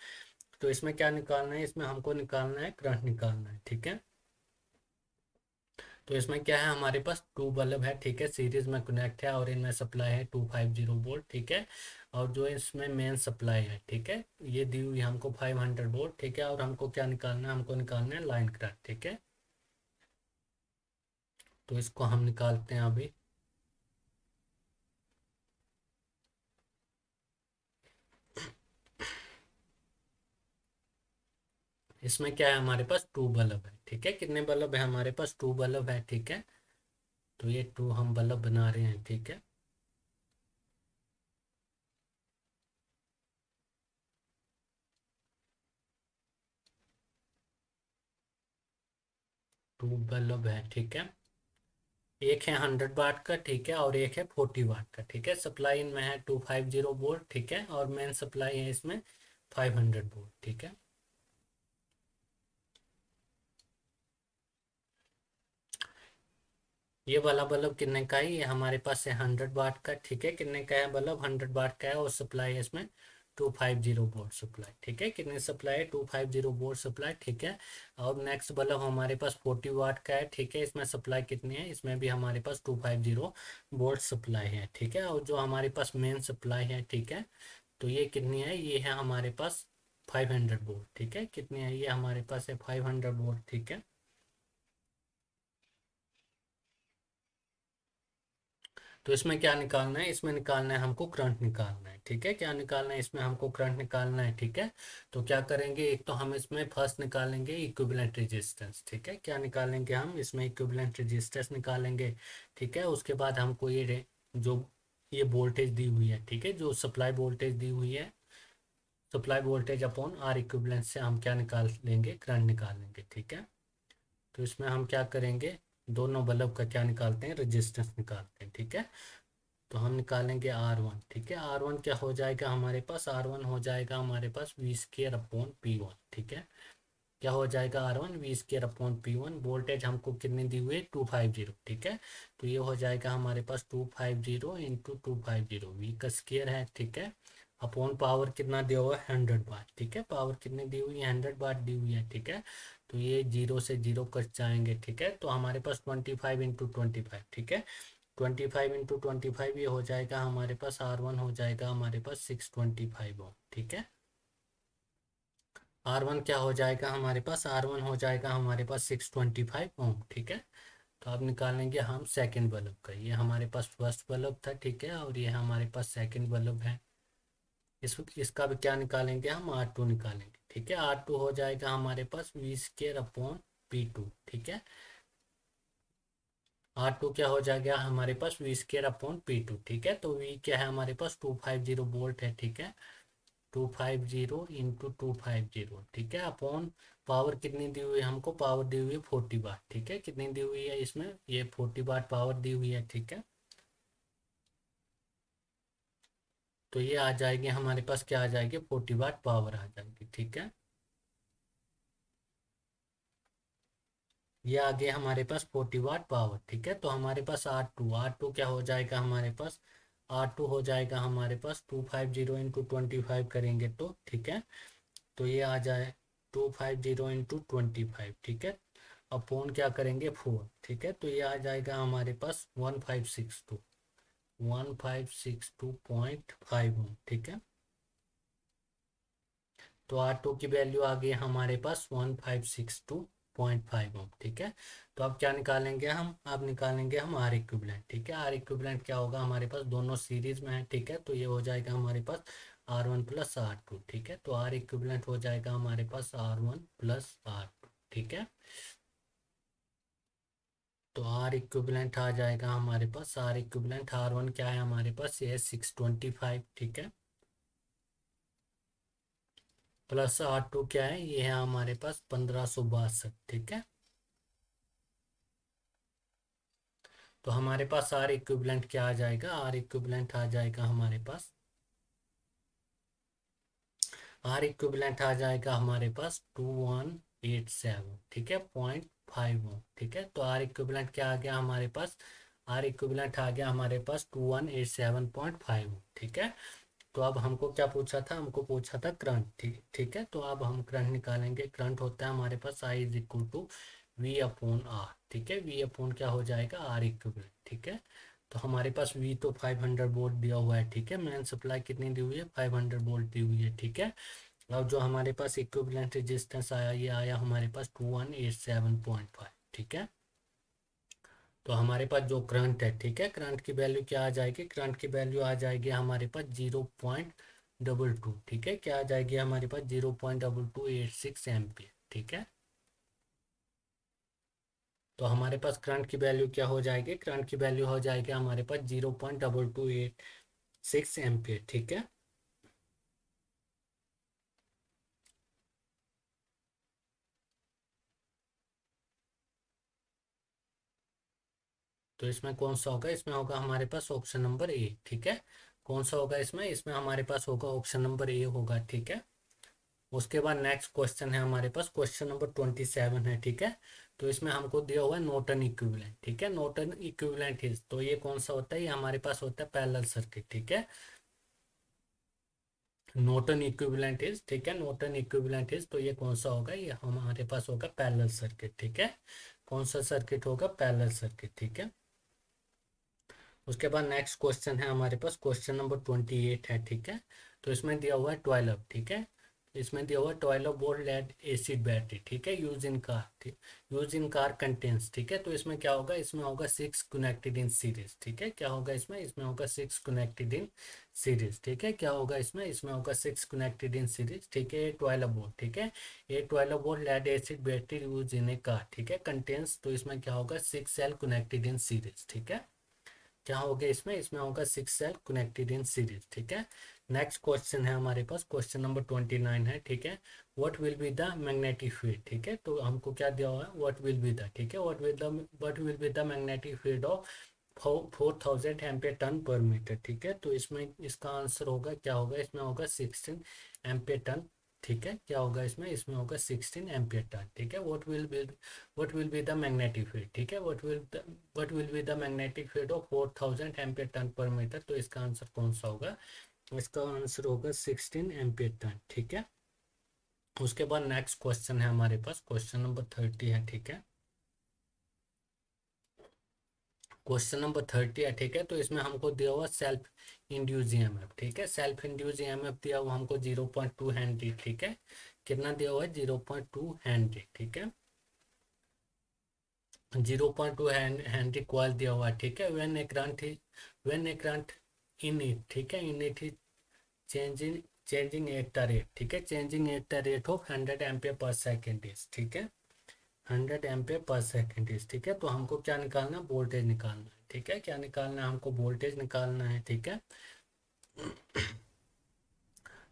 तो इसमें क्या निकालना है, इसमें हमको निकालना है करंट निकालना है, ठीक है। तो इसमें क्या है हमारे पास 2 बल्ब है, ठीक है, सीरीज में कनेक्ट है और इनमें सप्लाई है 250 वोल्ट, ठीक है। और जो इसमें मेन सप्लाई है, ठीक है, ये दी हुई हमको 500 वोल्ट, ठीक है। और हमको क्या निकालना है, हमको निकालना है लाइन करंट, ठीक है। तो इसको हम निकालते हैं अभी। इसमें क्या है हमारे पास 2 बल्ब है, ठीक है, कितने बल्ब है हमारे पास, 2 बल्ब है, ठीक है। तो ये 2 हम बल्ब बना रहे हैं, ठीक है। 2 बल्ब है, ठीक है। एक है 100 वाट का, ठीक है, और एक है 40 वाट का, ठीक है। सप्लाई इनमें है 250 वोल्ट, ठीक है, और मेन सप्लाई है इसमें 500 वोल्ट, ठीक है। ये वाला बल्ब कितने का है, ये हमारे पास है 100 वाट का, ठीक है। कितने का है बल्ब, 100 वाट का है, और सप्लाई है इसमें 250 वोल्ट सप्लाई, ठीक है। कितनी सप्लाई है, 250 वोल्ट सप्लाई, ठीक है। और नेक्स्ट बल्ब हमारे पास 40 वाट का है, ठीक है। इसमें सप्लाई कितनी है, इसमें भी हमारे पास 250 वोल्ट सप्लाई है, ठीक है। और जो हमारे पास मेन सप्लाई है, ठीक है, तो ये कितनी है, ये है हमारे पास 500 वोल्ट, ठीक है। कितनी है, ये हमारे पास है 500 वोल्ट, ठीक है। तो इसमें क्या निकालना है, इसमें निकालना है हमको करंट निकालना है, ठीक है। क्या निकालना है, इसमें हमको करंट निकालना है, ठीक है। तो क्या करेंगे, एक तो हम इसमें फर्स्ट निकालेंगे इक्विवेलेंट रेजिस्टेंस, ठीक है। क्या निकालेंगे हम इसमें, इक्विवेलेंट रेजिस्टेंस निकालेंगे, ठीक है। उसके बाद हमको जो ये वोल्टेज दी हुई है, ठीक है, जो सप्लाई वोल्टेज दी हुई है, supply voltage upon R equivalent से हम क्या निकाल लेंगे, करंट निकाल लेंगे, ठीक है। तो इसमें हम क्या करेंगे, दोनों बल्ब का क्या निकालते हैं, रेजिस्टेंस निकालते हैं, ठीक है। तो हम निकालेंगे R1, ठीक है। R1 क्या हो जाएगा हमारे पास, R1 हो जाएगा हमारे पास वी स्केयर अपॉन P1, ठीक है। क्या हो जाएगा R1 we square upon P1, voltage हमको कितनी दी हुई है 250, ठीक है। तो ये हो जाएगा हमारे पास 250 × 250, वी का स्केयर है, ठीक है, अपॉन पावर कितना दिया हुआ है 100 वाट, ठीक है। पावर कितनी दी हुई है, 100 वाट दी हुई है, ठीक है। तो ये जीरो से जीरो कट जाएंगे, ठीक है। तो हमारे पास 25 × 25, ठीक है, 25 इंटू 25 ये हो जाएगा हमारे पास R1 हो जाएगा हमारे पास 625 ओम, ठीक है। R1 क्या हो जाएगा हमारे पास, R1 हो जाएगा हमारे पास 625 ओम, ठीक है। तो अब निकालेंगे हम सेकंड बल्ब का, ये हमारे पास फर्स्ट बल्ब था, ठीक है, और ये हमारे पास सेकंड बल्ब है। इसका भी क्या निकालेंगे हम, R2 निकालेंगे, ठीक है। R2 हो जाएगा हमारे पास V² अपॉन P2, ठीक है। R2 क्या हो जाएगा हमारे पास V²अपॉन P2, ठीक है। तो V क्या है हमारे पास 250 वोल्ट है, ठीक है। 250 इंटू 250, ठीक है, अपॉन पावर कितनी दी हुई है हमको, पावर दी हुई है 40 वाट, ठीक है। कितनी दी हुई है इसमें, ये 40 वाट पावर दी हुई है, ठीक है। तो ये आ जाएगी हमारे पास, क्या आ जाएगी, 40 वाट पावर आ जाएगी, ठीक है। ये आ गया हमारे पास 40 वाट पावर, ठीक है। तो हमारे पास R2 क्या हो जाएगा हमारे पास, R2 हो जाएगा हमारे पास 250 इंटू 25 करेंगे तो, ठीक है। तो ये आ जाए 250 इंटू 25, ठीक है, अपॉन क्या करेंगे 4, ठीक है। तो ये आ जाएगा हमारे पास 1562 ठीक है। तो R2 की वैल्यू आ गई हमारे पास 1562.5 ओम, ठीक है। तो अब क्या निकालेंगे हम, अब निकालेंगे हम R इक्विवेलेंट, ठीक है। R इक्विवेलेंट क्या होगा हमारे पास, दोनों सीरीज में है, ठीक है। तो ये हो जाएगा हमारे पास R1 प्लस R2, ठीक है। तो R इक्विवेलेंट हो जाएगा हमारे पास R1 प्लस R2, ठीक है। तो R इक्विवेलेंट आ जाएगा हमारे पास, R इक्विवेलेंट R1 क्या है हमारे पास, ये 625, ठीक है, प्लस R2 क्या है, ये है हमारे पास 1562, ठीक है। तो हमारे पास R इक्विवेलेंट क्या आ जाएगा, R इक्विवेलेंट आ जाएगा हमारे पास, R इक्विवेलेंट आ जाएगा हमारे पास 2187, ठीक है, 0.5 ओम, ठीक है। तो R इक्विवेलेंट क्या आ गया हमारे पास, R इक्विवेलेंट आ गया हमारे पास 2187.5 ओम, ठीक है। तो अब हमको क्या पूछा था, हमको पूछा था करंट, ठीक ठीक है। तो अब हम करंट निकालेंगे। करंट होता है हमारे पास I is equal to V/R, ठीक है। V/, क्या हो जाएगा, R इक्विवेलेंट, ठीक है। तो हमारे पास V तो 500 वोल्ट दिया हुआ है, ठीक है। मेन सप्लाई कितनी दी हुई है, 500 वोल्ट दी हुई है, ठीक है। अब जो हमारे पास इक्विवेलेंट रेजिस्टेंस आया, ये आया हमारे पास 2187.5, ठीक है। तो हमारे पास जो करंट है, ठीक है, करंट की वैल्यू क्या आ जाएगी, करंट की वैल्यू आ जाएगी हमारे पास 0.22, ठीक है। क्या आ जाएगी हमारे पास 0.2286 एम्पियर, ठीक है। तो हमारे पास करंट की वैल्यू क्या हो जाएगी, करंट की वैल्यू हो जाएगी हमारे पास 0.2286 एम्पियर, ठीक है। तो इसमें कौन सा होगा, इसमें होगा हमारे पास ऑप्शन नंबर ए, ठीक है। कौन सा होगा इसमें, इसमें हमारे पास होगा ऑप्शन नंबर ए होगा, ठीक है। उसके बाद नेक्स्ट क्वेश्चन है हमारे पास, क्वेश्चन नंबर 27 है, ठीक है। तो इसमें हमको दिया हुआ है नॉर्टन इक्विवेलेंट, ठीक है। नॉर्टन इक्विवेलेंट इज, तो ये कौन सा होता है, ये हमारे पास होता है पैरेलल सर्किट, ठीक है। नॉर्टन इक्विवेलेंट इज, ठीक है, नॉर्टन इक्विवेलेंट इज, तो ये कौन सा होगा, ये हमारे पास होगा पैरेलल सर्किट, ठीक है। कौन सा सर्किट होगा, पैरेलल सर्किट, ठीक है। उसके बाद नेक्स्ट क्वेश्चन है हमारे पास, क्वेश्चन नंबर 28 है, ठीक है। तो इसमें दिया हुआ है 12, ठीक है। इसमें दिया हुआ है 12 वोल्ट लेड एसिड बैटरी, ठीक है, यूज इन कार, ठीक, यूज इन कार कंटेंट्स, ठीक है। तो इसमें क्या होगा, इसमें होगा 6 कनेक्टेड इन सीरीज, ठीक है। क्या होगा इसमें, इसमें होगा 6 कनेक्टेड इन सीरीज, ठीक है। क्या होगा इसमें, इसमें होगा 6 कनेक्टेड इन सीरीज, ठीक है। 12 वोल्ट, ठीक है, ये 12 volt lead acid battery use in a car, ठीक है, कंटेंट्स, तो इसमें क्या होगा, 6 सेल कनेक्टेड इन सीरीज, ठीक है। क्या हो गया इसमें, इसमें होगा 6 सेल कनेक्टेड इन सीरीज, ठीक है। नेक्स्ट क्वेश्चन है हमारे पास, क्वेश्चन नंबर 29 है, ठीक है। What will be the magnetic field, ठीक है। तो हमको क्या दिया हुआ है, व्हाट विल बी द, ठीक है, what will be the magnetic field of 4000 ampere turn per metre, ठीक है। तो इसमें इसका आंसर होगा, क्या होगा इसमें होगा 16 एम्पियर टन, ठीक है। क्या होगा इसमें, इसमें होगा 16 एम्पियर टन, ठीक है। What will be the magnetic field, ठीक है, what will be the magnetic field of 4000 ampere turn per metre, तो इसका आंसर कौन सा होगा, इसका आंसर होगा 16 एम्पियर टन, ठीक है। उसके बाद नेक्स्ट क्वेश्चन है हमारे पास, क्वेश्चन नंबर 30 है, ठीक है। क्वेश्चन नंबर 30 है, ठीक है। तो इसमें हमको दिया हुआ सेल्फ इंड्यूस ईएमएफ, ठीक है। सेल्फ इंड्यूस ईएमएफ दिया हुआ हमको 0.2 हेनरी, ठीक है। कितना दिया हुआ है? 0.2 हेनरी, ठीक है। 0.2 हेनरी कॉइल दिया हुआ है, ठीक है। When A current in it, ठीक है, in it changing changing at the rate, ठीक है, changing at the rate of 100 ampere per second is, ठीक है, 100 एम्पियर पर सेकेंड इज, ठीक है। तो हमको क्या निकालना है? वोल्टेज निकालना है, ठीक है। क्या निकालना है? हमको वोल्टेज निकालना है, ठीक है।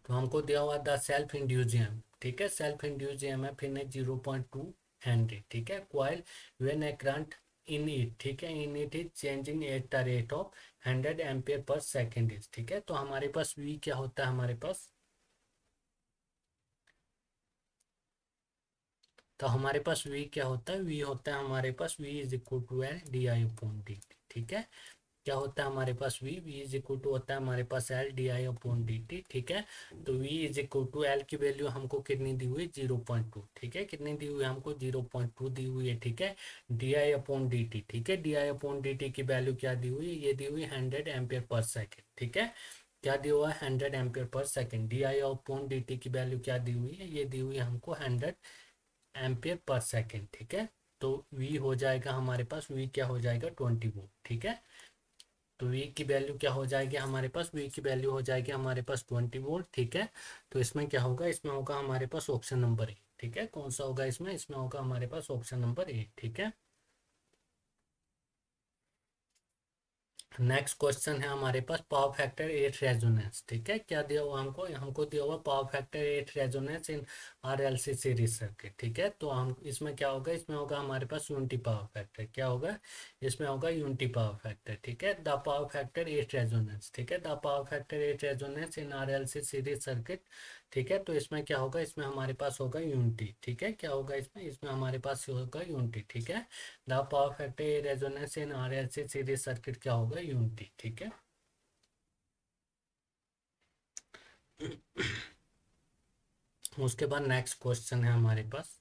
तो हमको दिया हुआ द सेल्फ इंड्यूस ईएमएफ, ठीक है। Self induce EMF in 0.2 Henry, ठीक है, coil when A current in it, ठीक है, in it is changing at the rate of 100 ampere per second is, ठीक है। तो हमारे पास वी क्या होता है? हमारे पास तो हमारे पास v क्या होता है? v होता है हमारे पास v is equal to L D I upon D T, ठीक है। क्या होता है हमारे पास? v इज इक्वल टू होता है हमारे पास L D I upon D T, ठीक है। तो v is equal to L की वैल्यू हमको कितनी दी हुई? 0.2, ठीक है। कितनी दी हुई? हमको 0.2 दी हुई है, ठीक है। D I upon D T, ठीक है, D I upon D T की वैल्यू क्या दी हुई है? ये दी हुई 100 एम्पियर पर सेकेंड, ठीक है। क्या दिया हुआ है? 100 ampere per second. D I upon D T की वैल्यू क्या दी हुई है? ये दी हुई है हमको 100 एम्पियर पर सेकेंड, ठीक है। तो v हो जाएगा हमारे पास, v क्या हो जाएगा? 20 वोल्ट, ठीक है। तो v की वैल्यू क्या हो जाएगी हमारे पास? v की वैल्यू हो जाएगी हमारे पास 20 वोल्ट, ठीक है। तो इसमें क्या होगा? इसमें होगा हमारे पास ऑप्शन नंबर ए, ठीक है। कौन सा होगा इसमें? इसमें होगा हमारे पास ऑप्शन नंबर ए, ठीक है। नेक्स्ट क्वेश्चन है हमारे पास पावर फैक्टर 8 रेजोनेंस, ठीक है। क्या दिया हुआ हमको? हमको दिया हुआ power factor 8 resonance in RLC series circuit, ठीक है। तो हम इसमें क्या होगा? इसमें होगा हमारे पास यूनिटी पावर फैक्टर। क्या होगा? इसमें होगा यूनिटी पावर फैक्टर, ठीक है। द पावर फैक्टर 8 रेजोनेंस, ठीक है, the power factor 8 resonance in RLC series circuit, ठीक है। तो इसमें क्या होगा? इसमें हमारे पास होगा यूनिटी, ठीक है। क्या होगा इसमें? इसमें हमारे पास होगा यूनिटी, ठीक है। The power factor resonance in RLC series circuit क्या होगा? यूनिटी, ठीक है। उसके बाद नेक्स्ट क्वेश्चन है हमारे पास,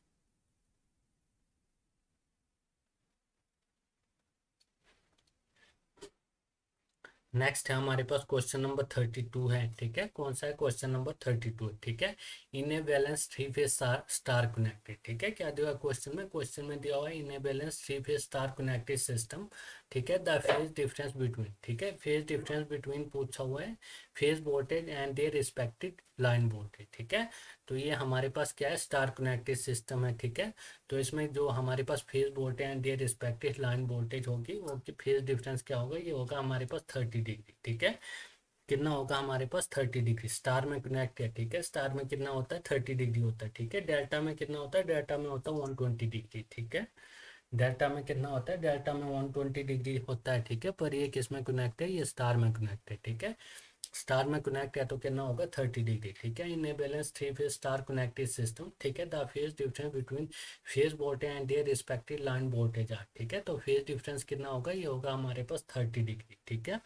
नेक्स्ट है हमारे पास क्वेश्चन नंबर 32 है, ठीक है। कौन सा है? क्वेश्चन नंबर 32, ठीक है। In a balance three phase star connected, ठीक है। क्या दिया क्वेश्चन में? क्वेश्चन में दिया हुआ है in a balance three phase star connected system, ठीक है, द फेज डिफरेंस बिटवीन, ठीक है, फेज डिफरेंस बिटवीन पूछा हुआ है phase voltage and their respective line voltage, ठीक है। तो ये हमारे पास क्या है? स्टार कनेक्टेड सिस्टम है, ठीक है। तो इसमें जो हमारे पास phase voltage and their respective line voltage होगी वो फेज डिफरेंस क्या होगा? ये होगा हमारे पास 30 डिग्री, ठीक है। कितना होगा हमारे पास? 30 डिग्री। स्टार में कनेक्ट है, ठीक है। स्टार में कितना होता है? 30 डिग्री होता है, ठीक है। डेल्टा में कितना होता है? डेल्टा में होता है 120 डिग्री, ठीक है। डेल्टा में कितना होता है? डेल्टा में 120 डिग्री होता है, ठीक है। पर ये किस में कनेक्ट है? ये स्टार में कनेक्ट है, ठीक है। स्टार में कनेक्ट है तो कितना होगा? 30 डिग्री, ठीक है। In a balance three phase star connected system, ठीक है, the phase difference between phase voltage and their respective line voltage are, ठीक है। तो फेज डिफरेंस कितना होगा? ये होगा हमारे पास 30 डिग्री, ठीक है।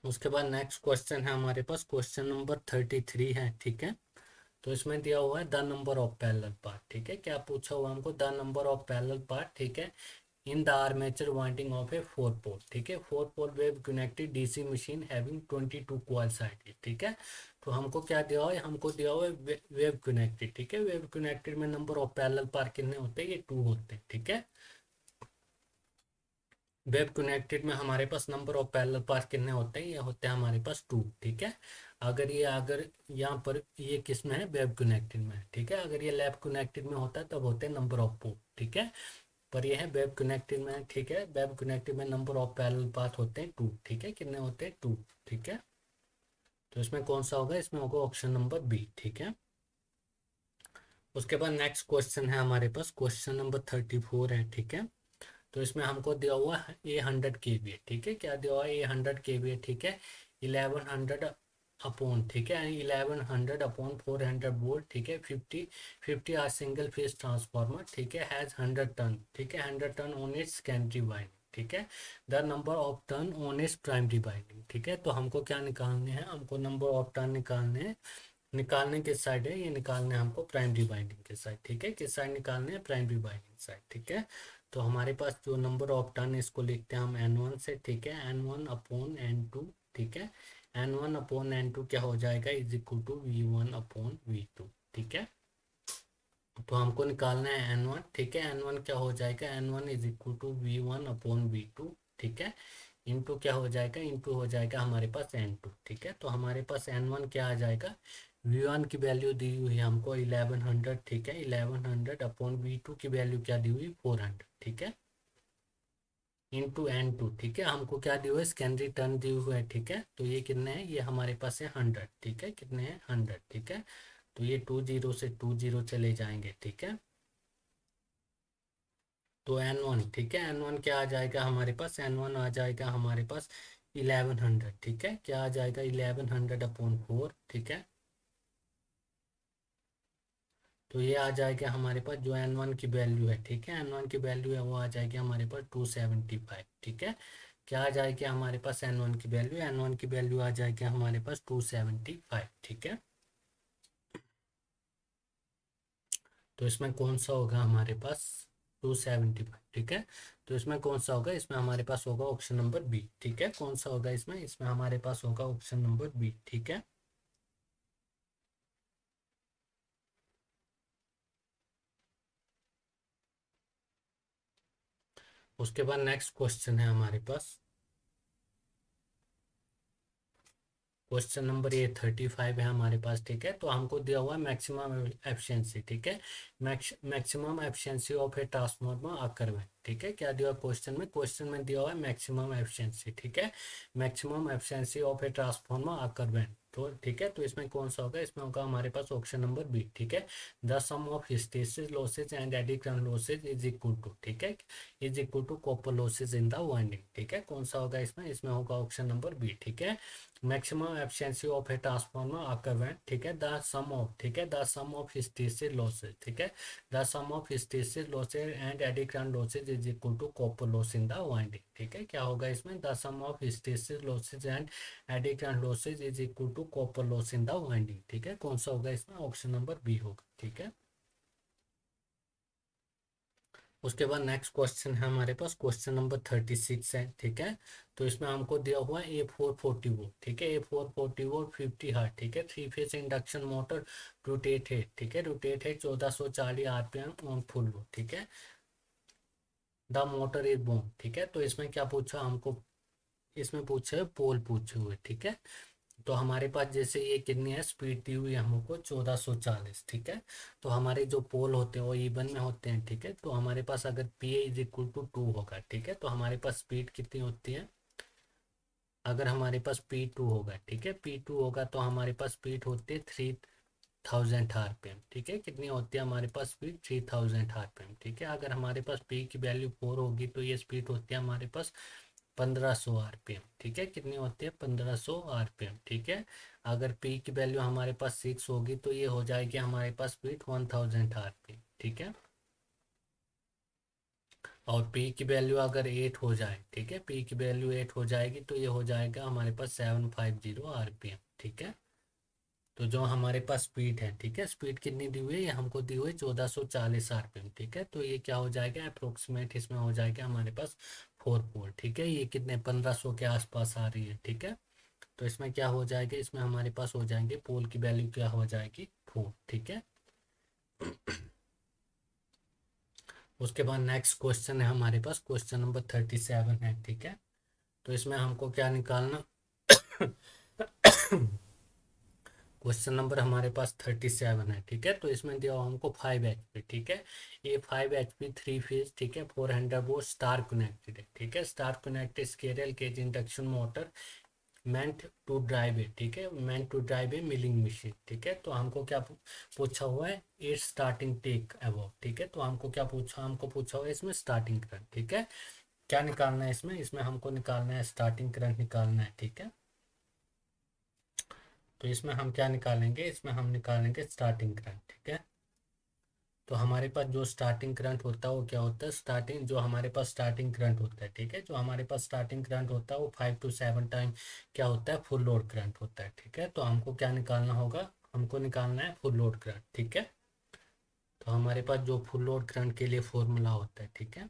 उसके बाद नेक्स्ट क्वेश्चन है हमारे पास क्वेश्चन नंबर 33 है, ठीक है। तो इसमें दिया हुआ है the number of parallel part, ठीक है। क्या पूछा हुआ हमको? The number of parallel part, ठीक है, in the armature winding of a 4 pole, ठीक है, 4 pole wave connected DC machine having 22 coil side, ठीक है। तो हमको क्या दिया हुआ है? हमको दिया हुआ है वेव कनेक्टेड, ठीक है। वेव कनेक्टेड में नंबर ऑफ पैरेलल पार्ट कितने होते हैं? ये 2 होते हैं, ठीक है। वेब कनेक्टेड में हमारे पास नंबर ऑफ पैरेलल पाथ कितने होते हैं? ये होते हैं हमारे पास 2, ठीक है। अगर यहाँ पर ये किस में है? वेब कनेक्टेड में है, ठीक है। अगर ये लैब कनेक्टेड में होता है तब होते हैं नंबर ऑफ पोर्ट, ठीक है। पर ये है वेब कनेक्टेड में, ठीक है। वेब कनेक्टेड में नंबर ऑफ पैरेलल पाथ होते हैं 2, ठीक है। कितने होते हैं? 2, ठीक है। तो इसमें कौन सा होगा? इसमें होगा ऑप्शन नंबर बी, ठीक है। उसके बाद नेक्स्ट क्वेश्चन है हमारे पास क्वेश्चन नंबर 34 है, ठीक है। तो इसमें हमको दिया हुआ है A100 kVA, ठीक है। क्या दिया हुआ है? A100 kVA, ठीक है। 1100 अपॉन, ठीक है, 1100 अपॉन 400 वोल्ट, ठीक है, 50 आर सिंगल फेज ट्रांसफार्मर, ठीक है, हैज 100 टर्न, ठीक है, 100 turn on it's secondary winding, ठीक है, the number of turn on its primary winding, ठीक है। तो हमको क्या निकालने हैं? हमको नंबर ऑफ टर्न निकालने हैं। निकालने किस साइड है? ये निकालने हैं हमको प्राइमरी वाइंडिंग के साइड, ठीक है। किस साइड निकालने हैं? प्राइमरी वाइंडिंग साइड, ठीक है। तो हमारे पास जो नंबर ऑफ टर्न इसको लिखते हैं हम N1 से, ठीक है, N1/N2, ठीक है, N1/N2 क्या हो जाएगा इज इक्वल टू V1/V2, ठीक है। तो हमको निकालना है N1, ठीक है, N1 क्या हो जाएगा, N1 is equal to V1/V2, ठीक है, इंटू क्या हो जाएगा, इंटू हो जाएगा हमारे पास N2, ठीक है। तो हमारे पास N1 क्या आ जाएगा, V1 की वैल्यू दी हुई है हमको 1100, ठीक है, 1100/V2 की वैल्यू क्या दी हुई 400, ठीक है, इंटू N2, ठीक है। हमको क्या दी हुई है, सेकेंडरी टर्न दी हुई है, ठीक है। तो ये कितने हैं, ये हमारे पास है 100, ठीक है, कितने हैं 100, ठीक है। तो ये 20 से 20 चले जाएंगे, ठीक है। तो N1, ठीक है, N1 क्या आ जाएगा हमारे पास, N1 आ जाएगा हमारे पास 1100, ठीक है, क्या आ जाएगा 1100/4, ठीक है। तो ये आ जाएगा हमारे पास जो N1 की वैल्यू है, ठीक है, N1 की वैल्यू है वो आ जाएगी हमारे पास 275, ठीक है। क्या आ जाएगी हमारे पास N1 की वैल्यू, N1 की वैल्यू आ जाएगी हमारे पास 275, ठीक है। तो इसमें कौन सा होगा हमारे पास 275, ठीक है। तो इसमें कौन सा होगा, इसमें हमारे पास होगा ऑप्शन नंबर बी, ठीक है। कौन सा होगा इसमें, इसमें हमारे पास होगा ऑप्शन नंबर बी, ठीक है। उसके बाद नेक्स्ट क्वेश्चन है हमारे पास, क्वेश्चन नंबर ये 35 है हमारे पास, ठीक है। तो हमको दिया हुआ है मैक्सिमम एफिशिएंसी, ठीक है, maximum efficiency of a transformer आकर में, ठीक है। क्या दिया हुआ क्वेश्चन में दिया हुआ है मैक्सिमम एफिशिएंसी, ठीक है, maximum efficiency of a transformer आकर में, तो ठीक है। तो इसमें कौन सा होगा, इसमें होगा हमारे पास ऑप्शन नंबर बी, ठीक है, the sum of hysteresis losses and eddy current losses is equal to, ठीक है, is equal to copper losses in the winding, ठीक है। कौन सा होगा इसमें, इसमें होगा ऑप्शन नंबर बी, ठीक है, maximum efficiency of a transformer आकर में, ठीक है, द सम ऑफ, ठीक है, the sum of hysteresis losses, ठीक है, the sum of hysteresis losses and eddy current losses is equal to copper loss in the winding, ठीक है। क्या होगा इसमें, the sum of hysteresis losses and eddy current losses is equal to copper loss in the winding, ठीक है। कौन सा होगा इसमें, ऑप्शन नंबर बी होगा, ठीक है। उसके बाद नेक्स्ट क्वेश्चन है हमारे पास, क्वेश्चन नंबर 36 है, ठीक है। तो इसमें हमको दिया हुआ है A440 वोल्ट, ठीक है, A440 वोल्ट 50 हर्ट्ज, ठीक है, three phase induction motor rotate है, ठीक है, रोटेट है 1440 RPM ऑन फुल लोड, ठीक है, द मोटर इज बॉन्ड, ठीक है। तो इसमें क्या पूछा हमको, इसमें पूछे पोल पूछे हुए, ठीक है। तो हमारे पास जैसे ये कितनी है स्पीड दी हुई है हमको 1440, ठीक है। तो हमारे जो पोल होते हैं वो इवन में होते हैं, ठीक है। तो हमारे पास अगर P इज इक्वल टू 2 होगा, ठीक है, तो हमारे पास स्पीड कितनी होती है, अगर हमारे पास P2 होगा, ठीक है, P2 होगा तो हमारे पास स्पीड होती है 3000 RPM, ठीक है, कितनी होती है हमारे पास स्पीड 3000 RPM, ठीक है। अगर हमारे पास P की वैल्यू 4 होगी तो ये स्पीड होती है हमारे पास 1500 RPM, ठीक है, कितनी होती है 1500 RPM, ठीक है। अगर P की वैल्यू हमारे पास 6 होगी तो ये हो जाएगी हमारे पास स्पीड 1000 RPM, ठीक है। और P की वैल्यू अगर 8 हो जाए, ठीक है, P की वैल्यू 8 हो जाएगी तो ये हो जाएगा हमारे पास 750 RPM, ठीक है। तो जो हमारे पास स्पीड है, ठीक है, स्पीड कितनी दी हुई है, ये हमको दी हुई 1440 RPM, ठीक है। तो ये क्या हो जाएगा अप्रोक्सीमेट, इसमें हो जाएगा हमारे पास 4 पोल, ठीक है, ये कितने 1500 के आसपास आ रही है, ठीक है। तो इसमें क्या हो जाएगा, इसमें हमारे पास हो जाएंगे पोल की वैल्यू क्या हो जाएगी 4, ठीक है। उसके बाद नेक्स्ट क्वेश्चन है हमारे पास, क्वेश्चन नंबर 37 है, ठीक है। तो इसमें हमको क्या निकालना क्वेश्चन नंबर हमारे पास 37 है, ठीक है। तो इसमें दिया हुआ हमको 5 HP, ठीक है, ये 5 HP 3 फेज, ठीक है, 400 वोल्ट स्टार कनेक्टेड है, ठीक है, star connected squirrel cage induction motor meant to drive है, ठीक है, मेंट टू ड्राइव है मिलिंग मशीन, ठीक है। तो हमको क्या पूछा हुआ है, इट स्टार्टिंग टेक अबाउट, ठीक है। तो हमको क्या पूछा, हमको पूछा हुआ है इसमें स्टार्टिंग करंट, ठीक है, क्या निकालना है इसमें, इसमें हमको निकालना है स्टार्टिंग करंट निकालना है, ठीक है। तो इसमें हम क्या निकालेंगे, इसमें हम निकालेंगे स्टार्टिंग करंट, ठीक है। तो हमारे पास जो स्टार्टिंग करंट होता है वो क्या होता है, स्टार्टिंग जो हमारे पास स्टार्टिंग करंट होता है, ठीक है, जो हमारे पास स्टार्टिंग करंट होता है वो 5 to 7 टाइम क्या होता है फुल लोड करंट होता है, ठीक है। तो हमको क्या निकालना होगा, हमको निकालना है फुल लोड करंट, ठीक है। तो हमारे पास जो फुल लोड करंट के लिए फॉर्मूला होता है, ठीक है,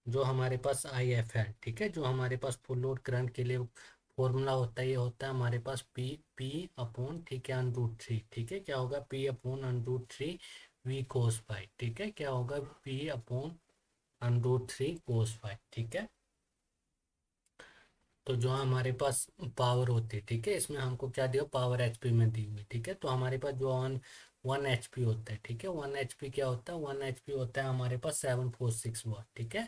जो हमारे पास आई एफ है, ठीक है, जो हमारे पास फुल लोड करंट के लिए फॉर्मूला होता है, ये होता है हमारे पास पी अपॉन, ठीक है, √3, ठीक है, क्या होगा, P upon √3 V cos phi, ठीक है, क्या होगा, पी अपॉन √3 कोस फाई, ठीक है। तो जो हमारे पास पावर होती है, ठीक है, इसमें हमको क्या दिया, पावर एचपी में दी हुई, ठीक है। तो हमारे पास जो वन एचपी होता है, ठीक है, 1 HP क्या होता है, 1 HP होता है हमारे पास 746 वाट, ठीक है।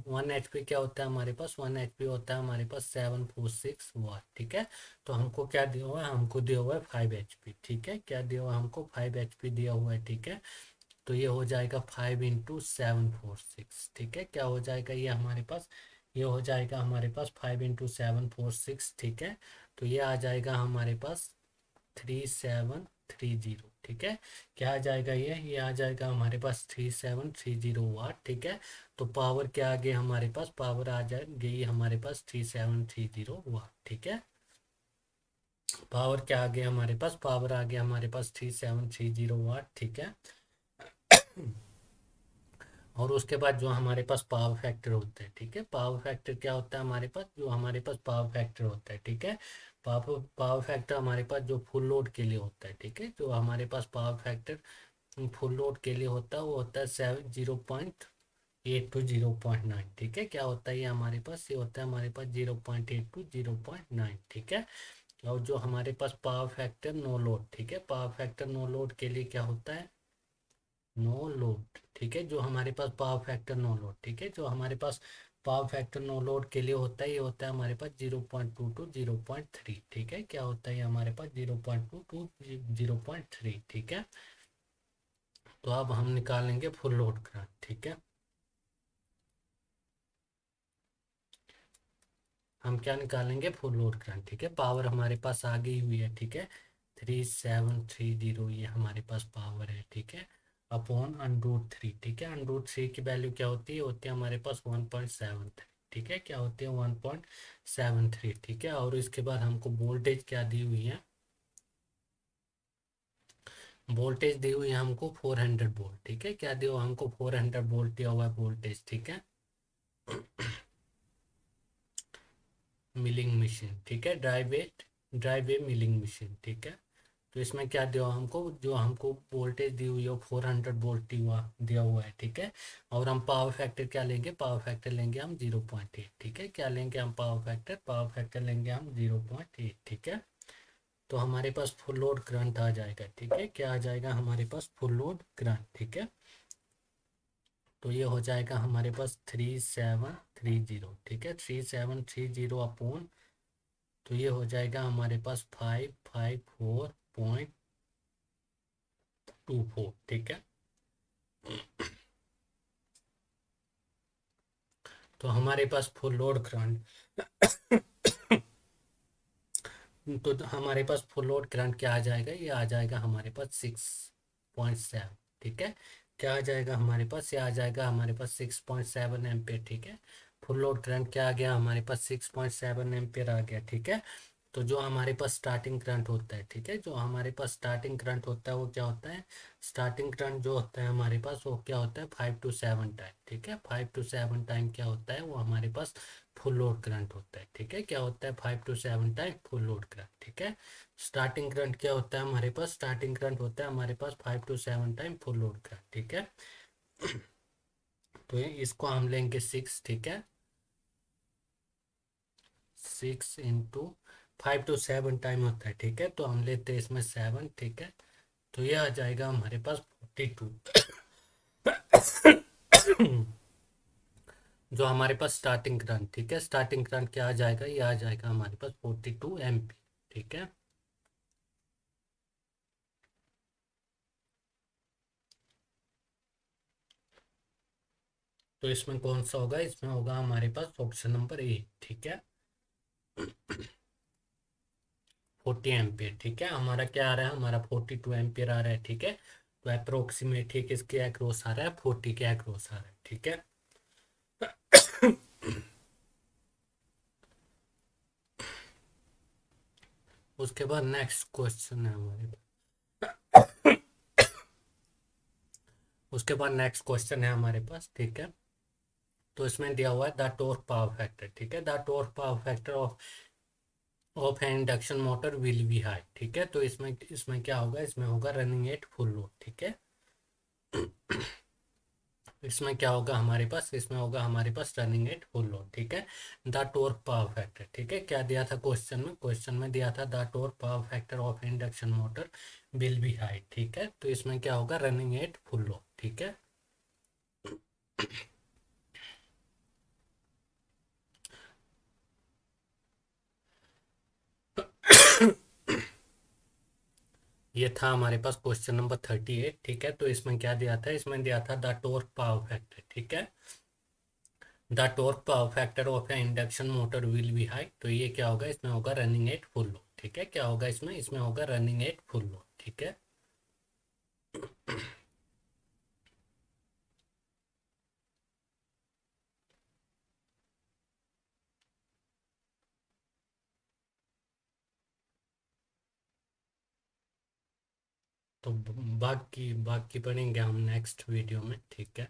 1 HP क्या होता है हमारे पास, 1 HP होता है हमारे पास 746 वाट, ठीक है। तो हमको क्या दिया हुआ है, हमको दिया हुआ है 5 HP, ठीक है, क्या दिया हुआ है हमको, 5 HP दिया हुआ है, ठीक है। तो ये हो जाएगा 5 × 746, ठीक है, क्या हो जाएगा ये हमारे पास, ये हो जाएगा हमारे पास 5 × 746, ठीक है। तो ये आ जाएगा हमारे पास 3730, ठीक है। क्या आ जाएगा ये आ जाएगा हमारे पास 3730 वाट, ठीक है। तो पावर क्या आ गई हमारे पास, पावर आ जाएगी हमारे पास 3730 वाट, ठीक है। पावर क्या आ गया हमारे पास, पावर आ गया हमारे पास 3730 वाट, ठीक है। और उसके बाद जो हमारे पास पावर फैक्टर होता है, ठीक है, पावर फैक्टर क्या होता है हमारे पास, जो हमारे पास पावर फैक्टर होता है, ठीक है, पावर पावर फैक्टर हमारे पास जो फुल लोड के लिए होता है, ठीक है, जो हमारे पास पावर फैक्टर फुल लोड के लिए होता है वो होता है 0.8 to 0.9, ठीक है, क्या होता है ये हमारे पास, ये होता है हमारे पास 0.8 to 0.9, ठीक है। और जो हमारे पास पावर फैक्टर नो लोड, ठीक है, पावर फैक्टर नो लोड के लिए क्या होता है, नो लोड, ठीक है, जो हमारे पास पावर फैक्टर नो लोड, ठीक है, जो हमारे पास पावर फैक्टर नो लोड के लिए होता है, ये होता है हमारे पास 0.2 to 0.3, ठीक है, क्या होता है ये हमारे पास 0.2 to 0.3, ठीक है। तो अब हम निकालेंगे फुल लोड करंट, ठीक है। हम क्या निकालेंगे, फुल लोड करंट, ठीक है। पावर हमारे पास आ गई हुई है, ठीक है, 3730 ये हमारे पास पावर है, ठीक है, अपॉन √3, ठीक है, √3 की वैल्यू क्या होती है, होती है हमारे पास 1.73, ठीक है, क्या होती है 1.73, ठीक है। और इसके बाद हमको वोल्टेज क्या दी हुई है, वोल्टेज दी हुई है हमको 400 वोल्ट, ठीक है, क्या दिया हुआ हमको 400 वोल्ट दिया हुआ है वोल्टेज, ठीक है। मिलिंग मशीन, ठीक है, ड्राइव ए मिलिंग मशीन, ठीक है। तो इसमें क्या दिया हुआ हमको, जो हमको वोल्टेज दी हुई है 400 वोल्ट दिया हुआ है, ठीक है। और हम पावर फैक्टर क्या लेंगे, पावर फैक्टर लेंगे हम 0.8, ठीक है, क्या लेंगे हम पावर फैक्टर लेंगे हम 0.8, ठीक है। तो हमारे पास फुल लोड करंट आ जाएगा, ठीक है, क्या आ जाएगा हमारे पास, फुल लोड करंट, ठीक है। तो ये हो जाएगा हमारे पास 3730, ठीक है, 3730 अपॉन, तो ये हो जाएगा हमारे पास 554.24, ठीक है। तो हमारे पास फुल लोड करंट तो हमारे पास फुल लोड करंट क्या आ जाएगा, ये आ जाएगा हमारे पास 6.7, ठीक है, क्या आ जाएगा हमारे पास, ये आ जाएगा हमारे पास 6.7 एम्पियर, ठीक है। फुल लोड करंट क्या आ गया हमारे पास, 6.7 एम्पियर आ गया, ठीक है। तो जो हमारे पास स्टार्टिंग करंट होता है, ठीक है, जो हमारे पास स्टार्टिंग करंट होता है वो क्या होता है, स्टार्टिंग करंट जो होता है हमारे पास वो क्या होता है, 5 to 7 टाइम, ठीक है, 5 to 7 टाइम क्या होता है वो हमारे पास फुल लोड करंट होता है, ठीक है, क्या होता है 5 to 7 time full load current, ठीक है। स्टार्टिंग करंट क्या होता है हमारे पास, स्टार्टिंग करंट होता है हमारे पास 5 to 7 time full load current, ठीक है। तो इसको हम लेंगे 6, ठीक है, 6 × 5 to 7 टाइम होता है, ठीक है, तो हम लेते हैं इसमें 7, ठीक है। तो ये आ जाएगा हमारे पास 42 जो हमारे पास स्टार्टिंग करंट, ठीक है, स्टार्टिंग करंट क्या आ जाएगा, ये आ जाएगा हमारे पास 42 एम्पी, ठीक है। तो इसमें कौन सा होगा, इसमें होगा हमारे पास ऑप्शन नंबर ए, ठीक है, 40 एम्पियर, ठीक है। हमारा क्या आ रहा है, हमारा 42 एम्पियर आ रहा है, ठीक है। तो अप्रोक्सीमेट ठीक इसके एक्रॉस आ रहा है, 40 के एक्रॉस आ रहा है, ठीक है। उसके बाद नेक्स्ट क्वेश्चन है हमारे उसके बाद नेक्स्ट क्वेश्चन है हमारे पास, ठीक है। तो इसमें दिया हुआ है द टॉर्क पावर फैक्टर, ठीक है। The torque power factor of N induction motor will be high, ठीक है। तो इसमें इसमें क्या होगा, इसमें होगा रनिंग एट फुल लोड, ठीक है। इसमें क्या होगा हमारे पास, इसमें होगा हमारे पास रनिंग एट फुल लोड, ठीक है। द टॉर्क पावर फैक्टर, ठीक है, क्या दिया था क्वेश्चन में, क्वेश्चन में दिया था the torque power factor of induction motor will be high, ठीक है। तो इसमें क्या होगा, रनिंग एट फुल लोड, ठीक है। ये था हमारे पास क्वेश्चन नंबर 38, ठीक है। तो इसमें क्या दिया था, इसमें दिया था द टॉर्क पावर फैक्टर, ठीक है। The torque power factor of A induction motor will be high, तो ये क्या होगा, इसमें होगा रनिंग एट फुल लोड, ठीक है। क्या होगा इसमें, इसमें होगा रनिंग एट फुल लोड, ठीक है। तो बाकी बाकी पढ़ेंगे हम नेक्स्ट वीडियो में, ठीक है।